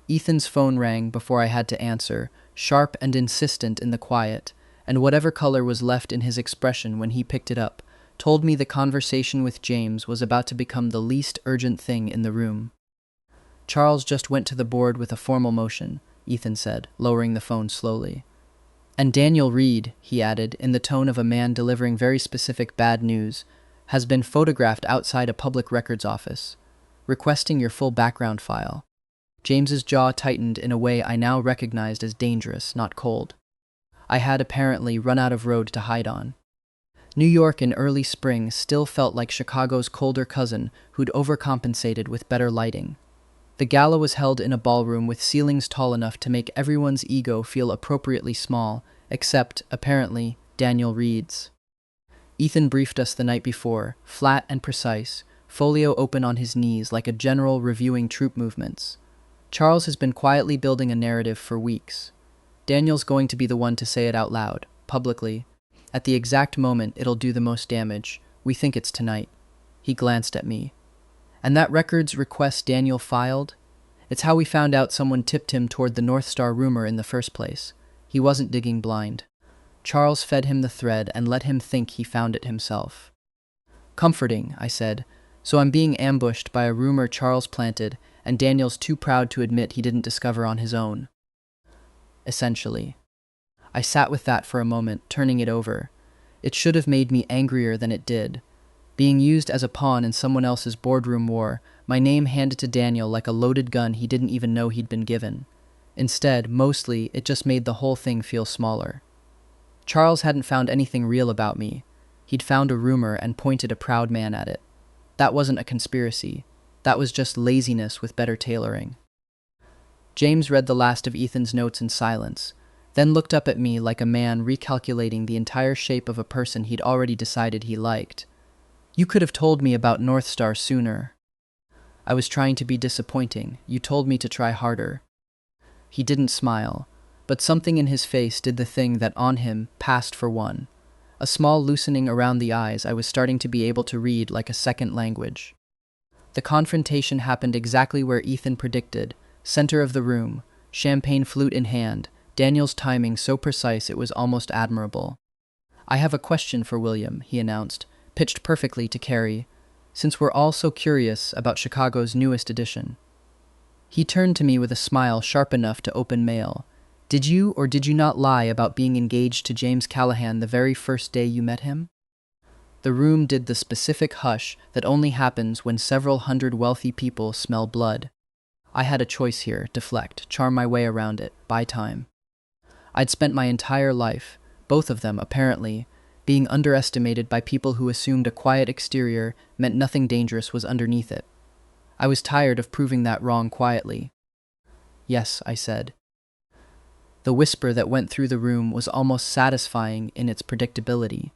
Ethan's phone rang before I had to answer, sharp and insistent in the quiet, and whatever color was left in his expression when he picked it up told me the conversation with James was about to become the least urgent thing in the room. Charles just went to the board with a formal motion, Ethan said, lowering the phone slowly. And Daniel Reed, he added, in the tone of a man delivering very specific bad news, has been photographed outside a public records office, requesting your full background file. James's jaw tightened in a way I now recognized as dangerous, not cold. I had apparently run out of road to hide on. New York in early spring still felt like Chicago's colder cousin who'd overcompensated with better lighting. The gala was held in a ballroom with ceilings tall enough to make everyone's ego feel appropriately small, except, apparently, Daniel Reed's. Ethan briefed us the night before, flat and precise, folio open on his knees like a general reviewing troop movements. Charles has been quietly building a narrative for weeks. Daniel's going to be the one to say it out loud, publicly. At the exact moment it'll do the most damage. We think it's tonight. He glanced at me. And that records request Daniel filed? It's how we found out someone tipped him toward the Northstar rumor in the first place. He wasn't digging blind. Charles fed him the thread and let him think he found it himself. Comforting, I said. So I'm being ambushed by a rumor Charles planted, and Daniel's too proud to admit he didn't discover on his own. Essentially. I sat with that for a moment, turning it over. It should have made me angrier than it did. Being used as a pawn in someone else's boardroom war, my name handed to Daniel like a loaded gun he didn't even know he'd been given. Instead, mostly, it just made the whole thing feel smaller. Charles hadn't found anything real about me. He'd found a rumor and pointed a proud man at it. That wasn't a conspiracy. That was just laziness with better tailoring. James read the last of Ethan's notes in silence, then looked up at me like a man recalculating the entire shape of a person he'd already decided he liked. You could have told me about Northstar sooner. I was trying to be disappointing. You told me to try harder. He didn't smile, but something in his face did the thing that on him passed for one. A small loosening around the eyes I was starting to be able to read like a second language. The confrontation happened exactly where Ethan predicted, center of the room, champagne flute in hand, Daniel's timing so precise it was almost admirable. I have a question for William, he announced, pitched perfectly to Carrie, since we're all so curious about Chicago's newest edition. He turned to me with a smile sharp enough to open mail. Did you or did you not lie about being engaged to James Callahan the very first day you met him? The room did the specific hush that only happens when several hundred wealthy people smell blood. I had a choice here, deflect, charm my way around it, buy time. I'd spent my entire life, both of them apparently, being underestimated by people who assumed a quiet exterior meant nothing dangerous was underneath it. I was tired of proving that wrong quietly. Yes, I said. The whisper that went through the room was almost satisfying in its predictability.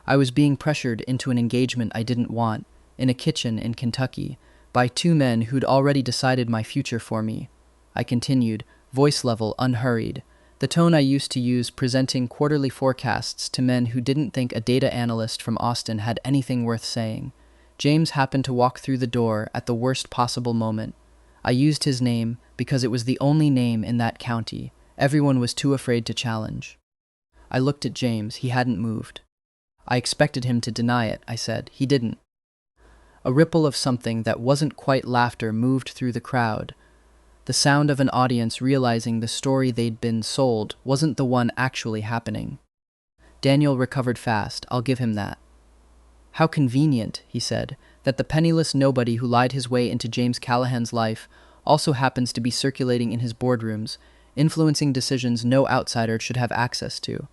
I was being pressured into an engagement I didn't want, in a kitchen in Kentucky, by two men who'd already decided my future for me. I continued, voice level unhurried, the tone I used to use presenting quarterly forecasts to men who didn't think a data analyst from Austin had anything worth saying. James happened to walk through the door at the worst possible moment. I used his name because it was the only name in that county. Everyone was too afraid to challenge. I looked at James. He hadn't moved. I expected him to deny it, I said. He didn't. A ripple of something that wasn't quite laughter moved through the crowd. The sound of an audience realizing the story they'd been sold wasn't the one actually happening. Daniel recovered fast, I'll give him that. How convenient, he said, that the penniless nobody who lied his way into James Callahan's life also happens to be circulating in his boardrooms, influencing decisions no outsider should have access to.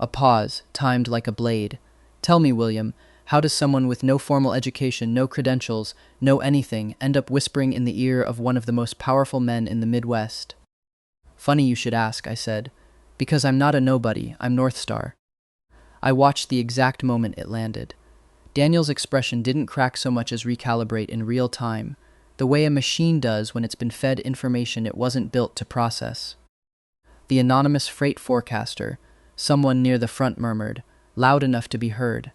A pause, timed like a blade. Tell me, William, how does someone with no formal education, no credentials, no anything, end up whispering in the ear of one of the most powerful men in the Midwest? Funny you should ask, I said. Because I'm not a nobody, I'm Northstar. I watched the exact moment it landed. Daniel's expression didn't crack so much as recalibrate in real time, the way a machine does when it's been fed information it wasn't built to process. The anonymous freight forecaster, someone near the front murmured, loud enough to be heard.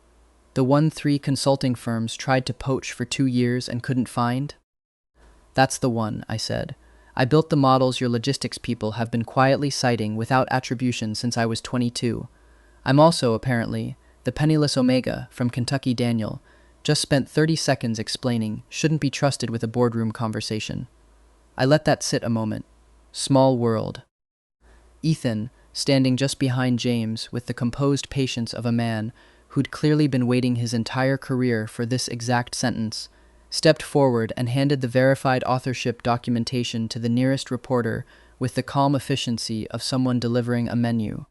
The one 3 consulting firms tried to poach for 2 years and couldn't find? That's the one, I said. I built the models your logistics people have been quietly citing without attribution since I was 22. I'm also, apparently, the Penniless Omega from Kentucky Daniel. Just spent 30 seconds explaining shouldn't be trusted with a boardroom conversation. I let that sit a moment. Small world. Ethan, standing just behind James with the composed patience of a man who'd clearly been waiting his entire career for this exact sentence, stepped forward and handed the verified authorship documentation to the nearest reporter with the calm efficiency of someone delivering a menu.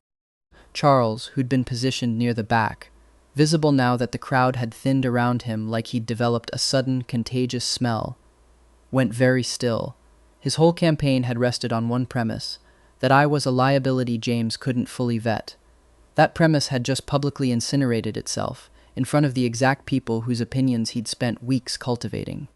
Charles, who'd been positioned near the back, visible now that the crowd had thinned around him like he'd developed a sudden, contagious smell, went very still. His whole campaign had rested on one premise, that I was a liability James couldn't fully vet. That premise had just publicly incinerated itself, in front of the exact people whose opinions he'd spent weeks cultivating.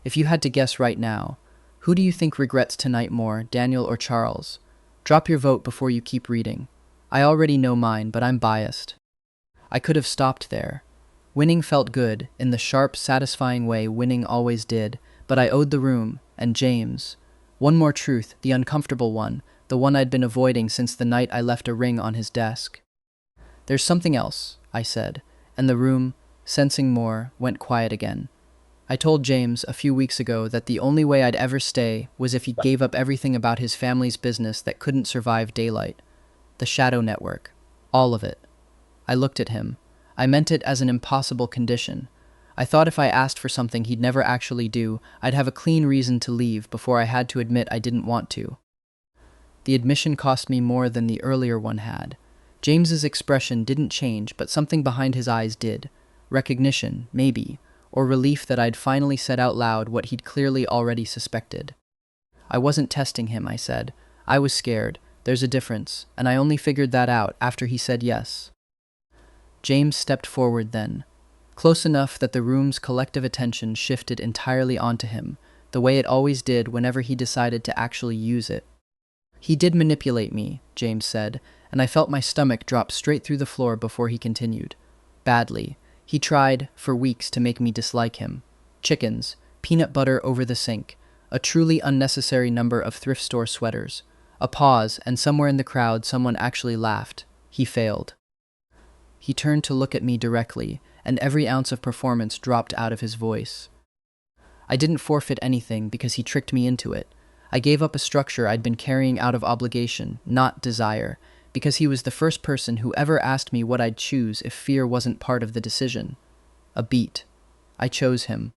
If you had to guess right now, who do you think regrets tonight more, Daniel or Charles? Drop your vote before you keep reading. I already know mine, but I'm biased. I could have stopped there. Winning felt good, in the sharp, satisfying way winning always did, but I owed the room, and James. One more truth, the uncomfortable one, the one I'd been avoiding since the night I left a ring on his desk. There's something else, I said, and the room, sensing more, went quiet again. I told James a few weeks ago that the only way I'd ever stay was if he gave up everything about his family's business that couldn't survive daylight. The shadow network. All of it. I looked at him. I meant it as an impossible condition. I thought if I asked for something he'd never actually do, I'd have a clean reason to leave before I had to admit I didn't want to. The admission cost me more than the earlier one had. James's expression didn't change, but something behind his eyes did. Recognition, maybe, or relief that I'd finally said out loud what he'd clearly already suspected. I wasn't testing him, I said. I was scared. There's a difference, and I only figured that out after he said yes. James stepped forward then, close enough that the room's collective attention shifted entirely onto him, the way it always did whenever he decided to actually use it. He did manipulate me, James said, and I felt my stomach drop straight through the floor before he continued. Badly. He tried, for weeks, to make me dislike him. Chickens, peanut butter over the sink, a truly unnecessary number of thrift store sweaters. A pause, and somewhere in the crowd someone actually laughed. He failed. He turned to look at me directly, and every ounce of performance dropped out of his voice. I didn't forfeit anything because he tricked me into it. I gave up a structure I'd been carrying out of obligation, not desire, because he was the first person who ever asked me what I'd choose if fear wasn't part of the decision. A beat. I chose him.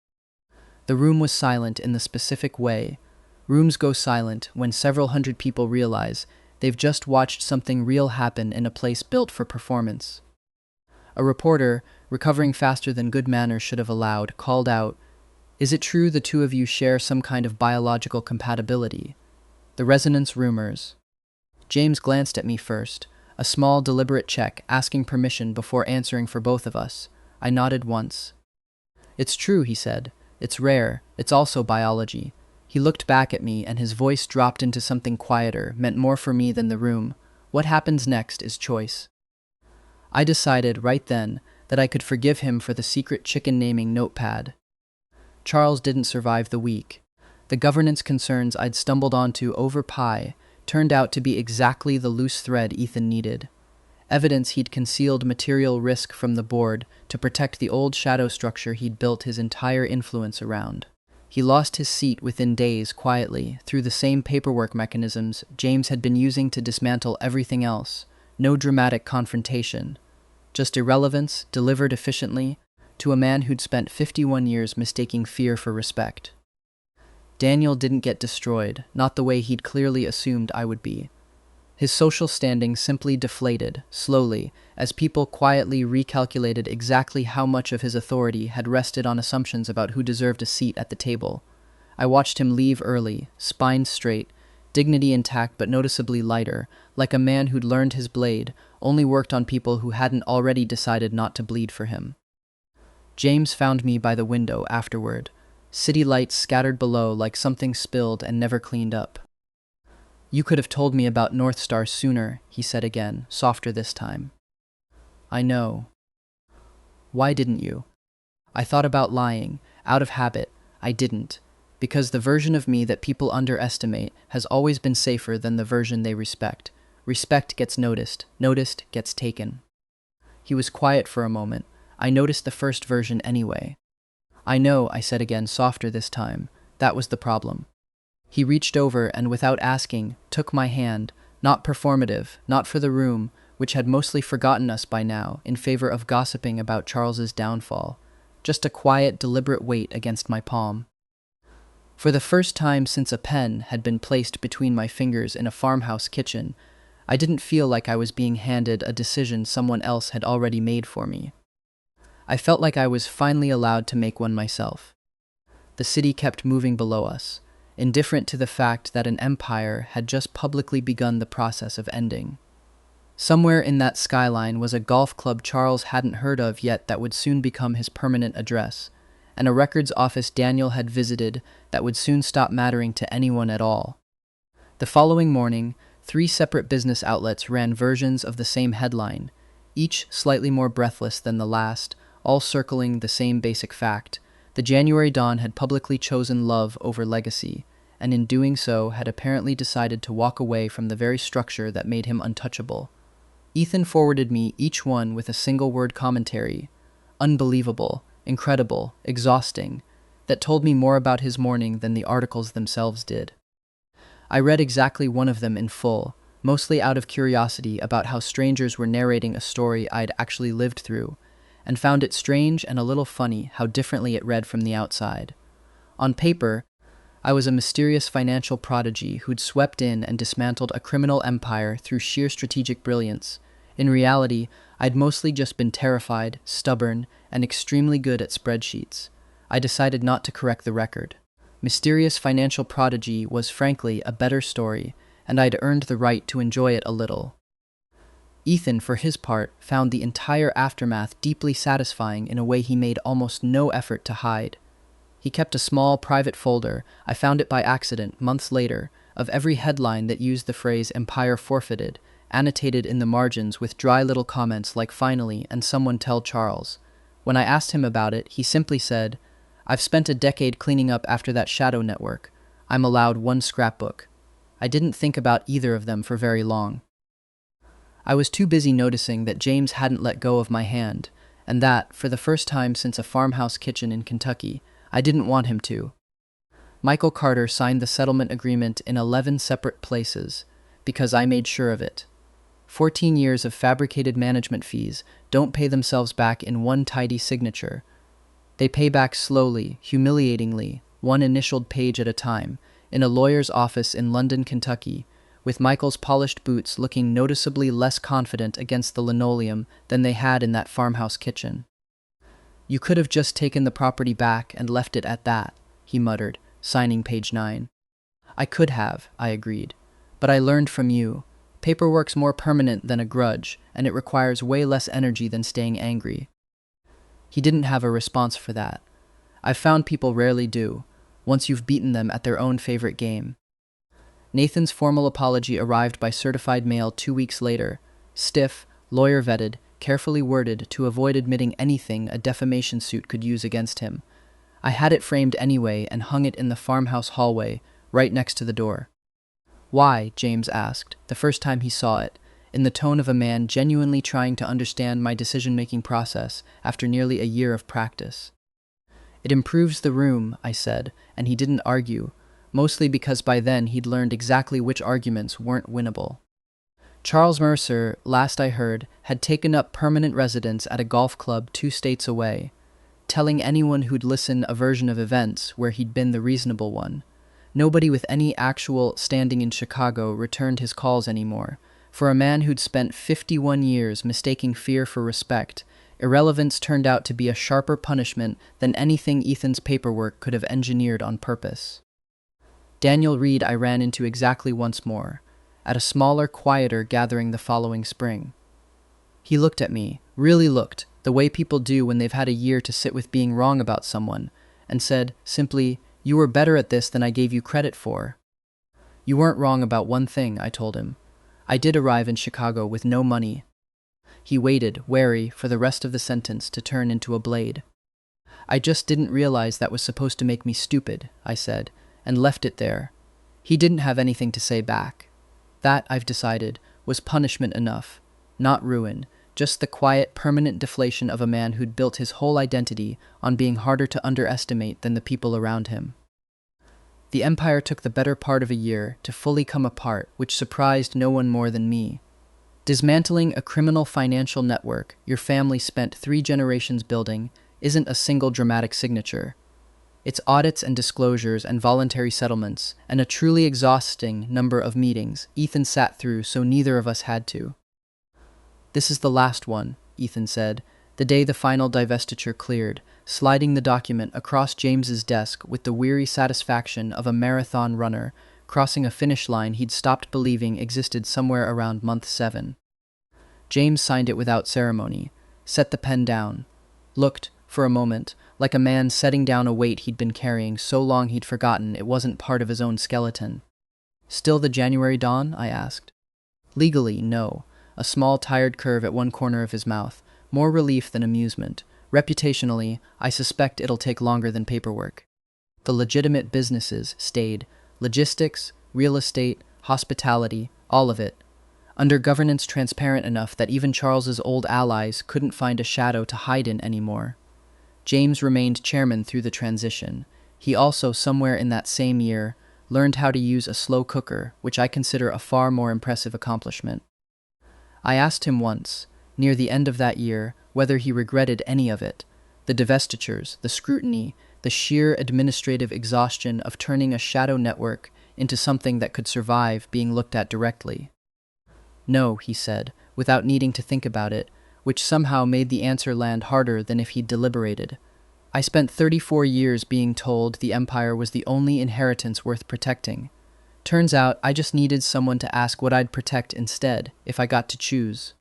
The room was silent in the specific way. Rooms go silent when several hundred people realize they've just watched something real happen in a place built for performance. A reporter, recovering faster than good manners should have allowed, called out, "Is it true the two of you share some kind of biological compatibility?" The resonance rumors. James glanced at me first, a small, deliberate check, asking permission before answering for both of us. I nodded once. "It's true," he said. "It's rare. It's also biology." He looked back at me, and his voice dropped into something quieter, meant more for me than the room. What happens next is choice. I decided right then that I could forgive him for the secret chicken naming notepad. Charles didn't survive the week. The governance concerns I'd stumbled onto over pie turned out to be exactly the loose thread Ethan needed. Evidence he'd concealed material risk from the board to protect the old shadow structure he'd built his entire influence around. He lost his seat within days quietly through the same paperwork mechanisms James had been using to dismantle everything else. No dramatic confrontation. Just irrelevance, delivered efficiently, to a man who'd spent 51 years mistaking fear for respect. Daniel didn't get destroyed, not the way he'd clearly assumed I would be. His social standing simply deflated, slowly, as people quietly recalculated exactly how much of his authority had rested on assumptions about who deserved a seat at the table. I watched him leave early, spine straight, dignity intact but noticeably lighter, like a man who'd learned his blade, only worked on people who hadn't already decided not to bleed for him. James found me by the window afterward, city lights scattered below like something spilled and never cleaned up. "You could have told me about Northstar sooner," he said again, softer this time. "I know." "Why didn't you?" "I thought about lying. Out of habit. I didn't. Because the version of me that people underestimate has always been safer than the version they respect. Respect gets noticed. Noticed gets taken." He was quiet for a moment. I noticed the first version anyway. "I know," I said again, softer this time. "That was the problem." He reached over and, without asking, took my hand, not performative, not for the room, which had mostly forgotten us by now, in favor of gossiping about Charles's downfall. Just a quiet, deliberate weight against my palm. For the first time since a pen had been placed between my fingers in a farmhouse kitchen, I didn't feel like I was being handed a decision someone else had already made for me. I felt like I was finally allowed to make one myself. The city kept moving below us, indifferent to the fact that an empire had just publicly begun the process of ending. Somewhere in that skyline was a golf club Charles hadn't heard of yet that would soon become his permanent address, and a records office Daniel had visited that would soon stop mattering to anyone at all. The following morning, 3 separate business outlets ran versions of the same headline, each slightly more breathless than the last, all circling the same basic fact. The January dawn had publicly chosen love over legacy, and in doing so had apparently decided to walk away from the very structure that made him untouchable. Ethan forwarded me each one with a single-word commentary, unbelievable, incredible, exhausting, that told me more about his morning than the articles themselves did. I read exactly one of them in full, mostly out of curiosity about how strangers were narrating a story I'd actually lived through, and found it strange and a little funny how differently it read from the outside. On paper, I was a mysterious financial prodigy who'd swept in and dismantled a criminal empire through sheer strategic brilliance. In reality, I'd mostly just been terrified, stubborn, and extremely good at spreadsheets. I decided not to correct the record. Mysterious financial prodigy was frankly a better story, and I'd earned the right to enjoy it a little. Ethan, for his part, found the entire aftermath deeply satisfying in a way he made almost no effort to hide. He kept a small, private folder, I found it by accident, months later, of every headline that used the phrase "empire forfeited," annotated in the margins with dry little comments like "finally" and "someone tell Charles." When I asked him about it, he simply said, "I've spent a decade cleaning up after that shadow network. I'm allowed one scrapbook." I didn't think about either of them for very long. I was too busy noticing that James hadn't let go of my hand, and that, for the first time since a farmhouse kitchen in Kentucky, I didn't want him to. Michael Carter signed the settlement agreement in 11 separate places, because I made sure of it. 14 years of fabricated management fees don't pay themselves back in one tidy signature. They pay back slowly, humiliatingly, one initialed page at a time, in a lawyer's office in London, Kentucky, with Michael's polished boots looking noticeably less confident against the linoleum than they had in that farmhouse kitchen. "You could have just taken the property back and left it at that," he muttered, signing page 9. "I could have," I agreed. "But I learned from you. Paperwork's more permanent than a grudge, and it requires way less energy than staying angry." He didn't have a response for that. I've found people rarely do, once you've beaten them at their own favorite game. Nathan's formal apology arrived by certified mail 2 weeks later, stiff, lawyer-vetted, carefully worded to avoid admitting anything a defamation suit could use against him. I had it framed anyway and hung it in the farmhouse hallway, right next to the door. "Why?" James asked, the first time he saw it, in the tone of a man genuinely trying to understand my decision-making process after nearly a year of practice. "It improves the room," I said, and he didn't argue, mostly because by then he'd learned exactly which arguments weren't winnable. Charles Mercer, last I heard, had taken up permanent residence at a golf club 2 states away, telling anyone who'd listen a version of events where he'd been the reasonable one. Nobody with any actual standing in Chicago returned his calls anymore. For a man who'd spent 51 years mistaking fear for respect, irrelevance turned out to be a sharper punishment than anything Ethan's paperwork could have engineered on purpose. Daniel Reed I ran into exactly once more, at a smaller, quieter gathering the following spring. He looked at me, really looked, the way people do when they've had a year to sit with being wrong about someone, and said, simply, "You were better at this than I gave you credit for." "You weren't wrong about one thing," I told him. "I did arrive in Chicago with no money." He waited, wary, for the rest of the sentence to turn into a blade. "I just didn't realize that was supposed to make me stupid," I said, and left it there. He didn't have anything to say back. That, I've decided, was punishment enough, not ruin, just the quiet, permanent deflation of a man who'd built his whole identity on being harder to underestimate than the people around him. The empire took the better part of a year to fully come apart, which surprised no one more than me. Dismantling a criminal financial network your family spent 3 generations building isn't a single dramatic signature. It's audits and disclosures and voluntary settlements, and a truly exhausting number of meetings Ethan sat through so neither of us had to. "This is the last one," Ethan said, the day the final divestiture cleared, sliding the document across James's desk with the weary satisfaction of a marathon runner crossing a finish line he'd stopped believing existed somewhere around month 7. James signed it without ceremony, set the pen down, looked, for a moment, like a man setting down a weight he'd been carrying so long he'd forgotten it wasn't part of his own skeleton. "Still the January dawn?" I asked. "Legally, no." A small, tired curve at one corner of his mouth, more relief than amusement. "Reputationally, I suspect it'll take longer than paperwork." The legitimate businesses stayed. Logistics, real estate, hospitality, all of it. Under governance transparent enough that even Charles's old allies couldn't find a shadow to hide in anymore. James remained chairman through the transition. He also, somewhere in that same year, learned how to use a slow cooker, which I consider a far more impressive accomplishment. I asked him once, near the end of that year, whether he regretted any of it. The divestitures, the scrutiny, the sheer administrative exhaustion of turning a shadow network into something that could survive being looked at directly. "No," he said, without needing to think about it, which somehow made the answer land harder than if he'd deliberated. "I spent 34 years being told the empire was the only inheritance worth protecting. Turns out I just needed someone to ask what I'd protect instead, if I got to choose."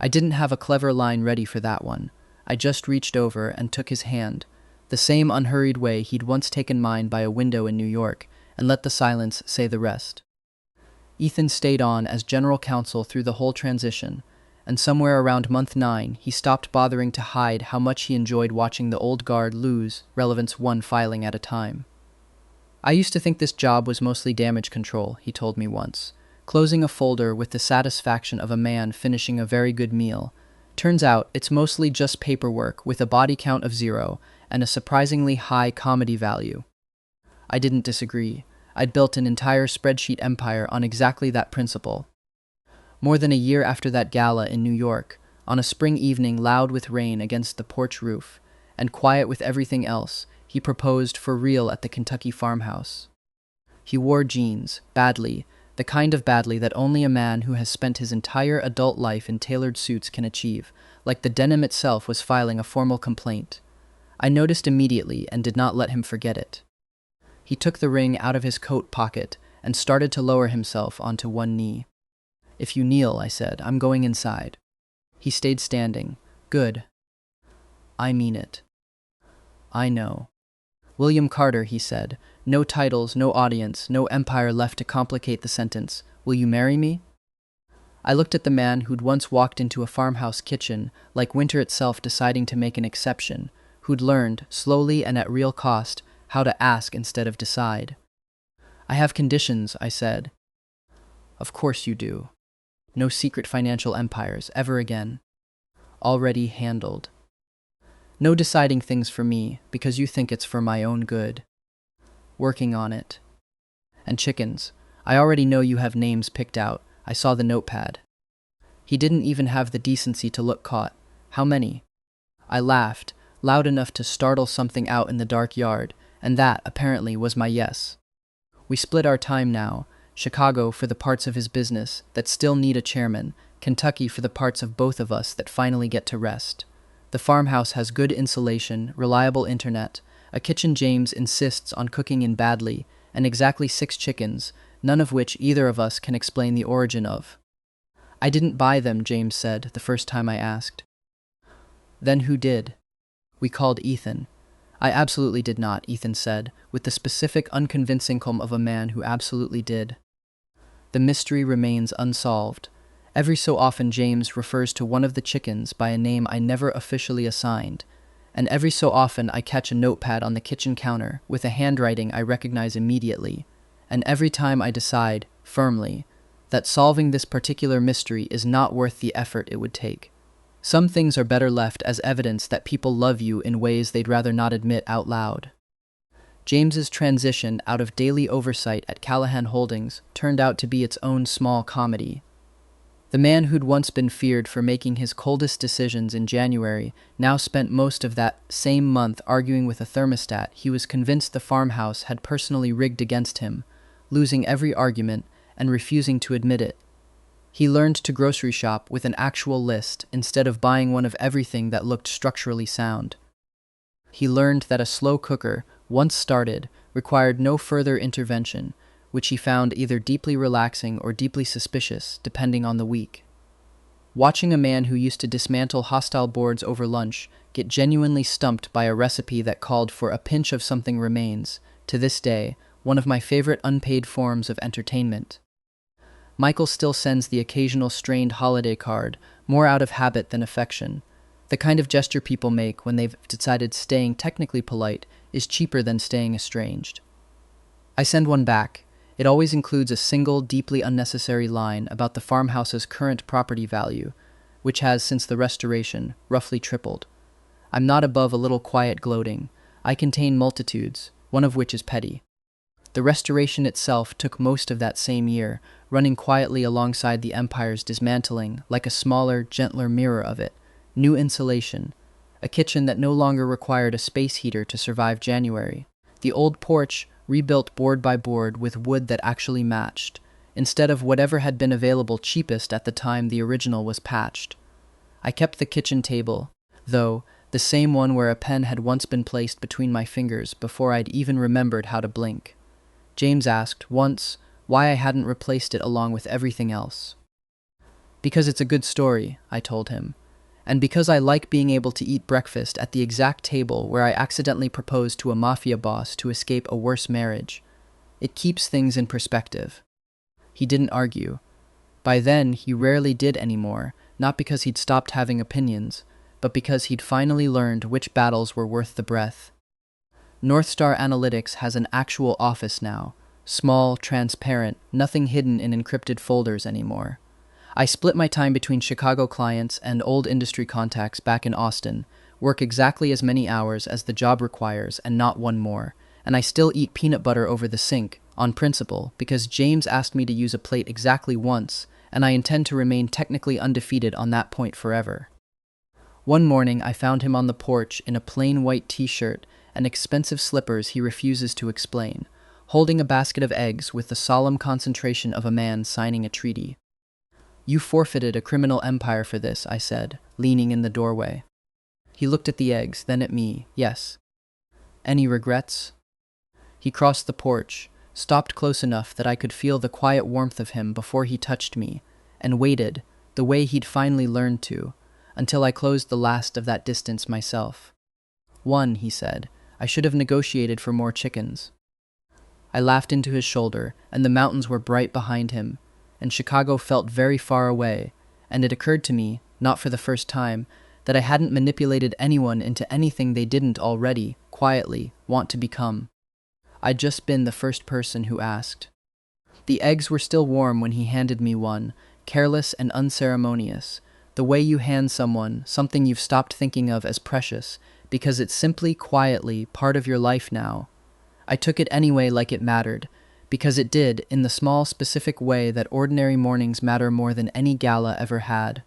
I didn't have a clever line ready for that one. I just reached over and took his hand, the same unhurried way he'd once taken mine by a window in New York, and let the silence say the rest. Ethan stayed on as general counsel through the whole transition, and somewhere around month 9, he stopped bothering to hide how much he enjoyed watching the old guard lose relevance one filing at a time. "I used to think this job was mostly damage control," he told me once, closing a folder with the satisfaction of a man finishing a very good meal. "Turns out it's mostly just paperwork with a body count of 0 and a surprisingly high comedy value." I didn't disagree. I'd built an entire spreadsheet empire on exactly that principle. More than a year after that gala in New York, on a spring evening loud with rain against the porch roof, and quiet with everything else, he proposed for real at the Kentucky farmhouse. He wore jeans, badly, the kind of badly that only a man who has spent his entire adult life in tailored suits can achieve, like the denim itself was filing a formal complaint. I noticed immediately and did not let him forget it. He took the ring out of his coat pocket and started to lower himself onto one knee. "If you kneel," I said, "I'm going inside." He stayed standing. "Good." "I mean it." "I know." "William Carter," he said. No titles, no audience, no empire left to complicate the sentence. "Will you marry me?" I looked at the man who'd once walked into a farmhouse kitchen, like winter itself deciding to make an exception, who'd learned, slowly and at real cost, how to ask instead of decide. "I have conditions," I said. "Of course you do. No secret financial empires, ever again. Already handled. No deciding things for me, because you think it's for my own good. Working on it. And chickens. I already know you have names picked out. I saw the notepad." He didn't even have the decency to look caught. "How many?" I laughed, loud enough to startle something out in the dark yard, and that, apparently, was my yes. We split our time now, Chicago for the parts of his business that still need a chairman, Kentucky for the parts of both of us that finally get to rest. The farmhouse has good insulation, reliable internet, a kitchen James insists on cooking in badly, and exactly 6 chickens, none of which either of us can explain the origin of. I didn't buy them, James said, the first time I asked. Then who did? We called Ethan. I absolutely did not, Ethan said, with the specific unconvincing calm of a man who absolutely did. The mystery remains unsolved. Every so often James refers to one of the chickens by a name I never officially assigned, and every so often I catch a notepad on the kitchen counter with a handwriting I recognize immediately, and every time I decide, firmly, that solving this particular mystery is not worth the effort it would take. Some things are better left as evidence that people love you in ways they'd rather not admit out loud. James's transition out of daily oversight at Callahan Holdings turned out to be its own small comedy. The man who'd once been feared for making his coldest decisions in January now spent most of that same month arguing with a thermostat he was convinced the farmhouse had personally rigged against him, losing every argument and refusing to admit it. He learned to grocery shop with an actual list instead of buying one of everything that looked structurally sound. He learned that a slow cooker, once started, required no further intervention, which he found either deeply relaxing or deeply suspicious, depending on the week. Watching a man who used to dismantle hostile boards over lunch get genuinely stumped by a recipe that called for a pinch of something remains, to this day, one of my favorite unpaid forms of entertainment. Michael still sends the occasional strained holiday card, more out of habit than affection. The kind of gesture people make when they've decided staying technically polite is cheaper than staying estranged. I send one back. It always includes a single, deeply unnecessary line about the farmhouse's current property value, which has, since the restoration, roughly tripled. I'm not above a little quiet gloating. I contain multitudes, one of which is petty. The restoration itself took most of that same year, running quietly alongside the empire's dismantling, like a smaller, gentler mirror of it. New insulation, a kitchen that no longer required a space heater to survive January. The old porch, rebuilt board by board with wood that actually matched, instead of whatever had been available cheapest at the time the original was patched. I kept the kitchen table, though, the same one where a pen had once been placed between my fingers before I'd even remembered how to blink. James asked, once, why I hadn't replaced it along with everything else. Because it's a good story, I told him, and because I like being able to eat breakfast at the exact table where I accidentally proposed to a mafia boss to escape a worse marriage. It keeps things in perspective. He didn't argue. By then, he rarely did anymore, not because he'd stopped having opinions, but because he'd finally learned which battles were worth the breath. Northstar Analytics has an actual office now, small, transparent, nothing hidden in encrypted folders anymore. I split my time between Chicago clients and old industry contacts back in Austin, work exactly as many hours as the job requires and not one more, and I still eat peanut butter over the sink, on principle, because James asked me to use a plate exactly once, and I intend to remain technically undefeated on that point forever. One morning I found him on the porch in a plain white t-shirt and expensive slippers he refuses to explain, holding a basket of eggs with the solemn concentration of a man signing a treaty. You forfeited a criminal empire for this, I said, leaning in the doorway. He looked at the eggs, then at me. Yes. Any regrets? He crossed the porch, stopped close enough that I could feel the quiet warmth of him before he touched me, and waited, the way he'd finally learned to, until I closed the last of that distance myself. One, he said. I should have negotiated for more chickens. I laughed into his shoulder, and the mountains were bright behind him, and Chicago felt very far away, and it occurred to me, not for the first time, that I hadn't manipulated anyone into anything they didn't already, quietly, want to become. I'd just been the first person who asked. The eggs were still warm when he handed me one, careless and unceremonious, the way you hand someone something you've stopped thinking of as precious, because it's simply, quietly, part of your life now. I took it anyway like it mattered, because it did, in the small, specific way that ordinary mornings matter more than any gala ever had.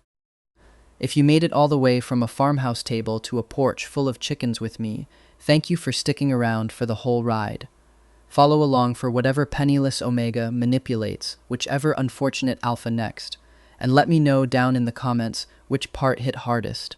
If you made it all the way from a farmhouse table to a porch full of chickens with me, thank you for sticking around for the whole ride. Follow along for whatever Penniless Omega manipulates, whichever unfortunate Alpha next, and let me know down in the comments which part hit hardest.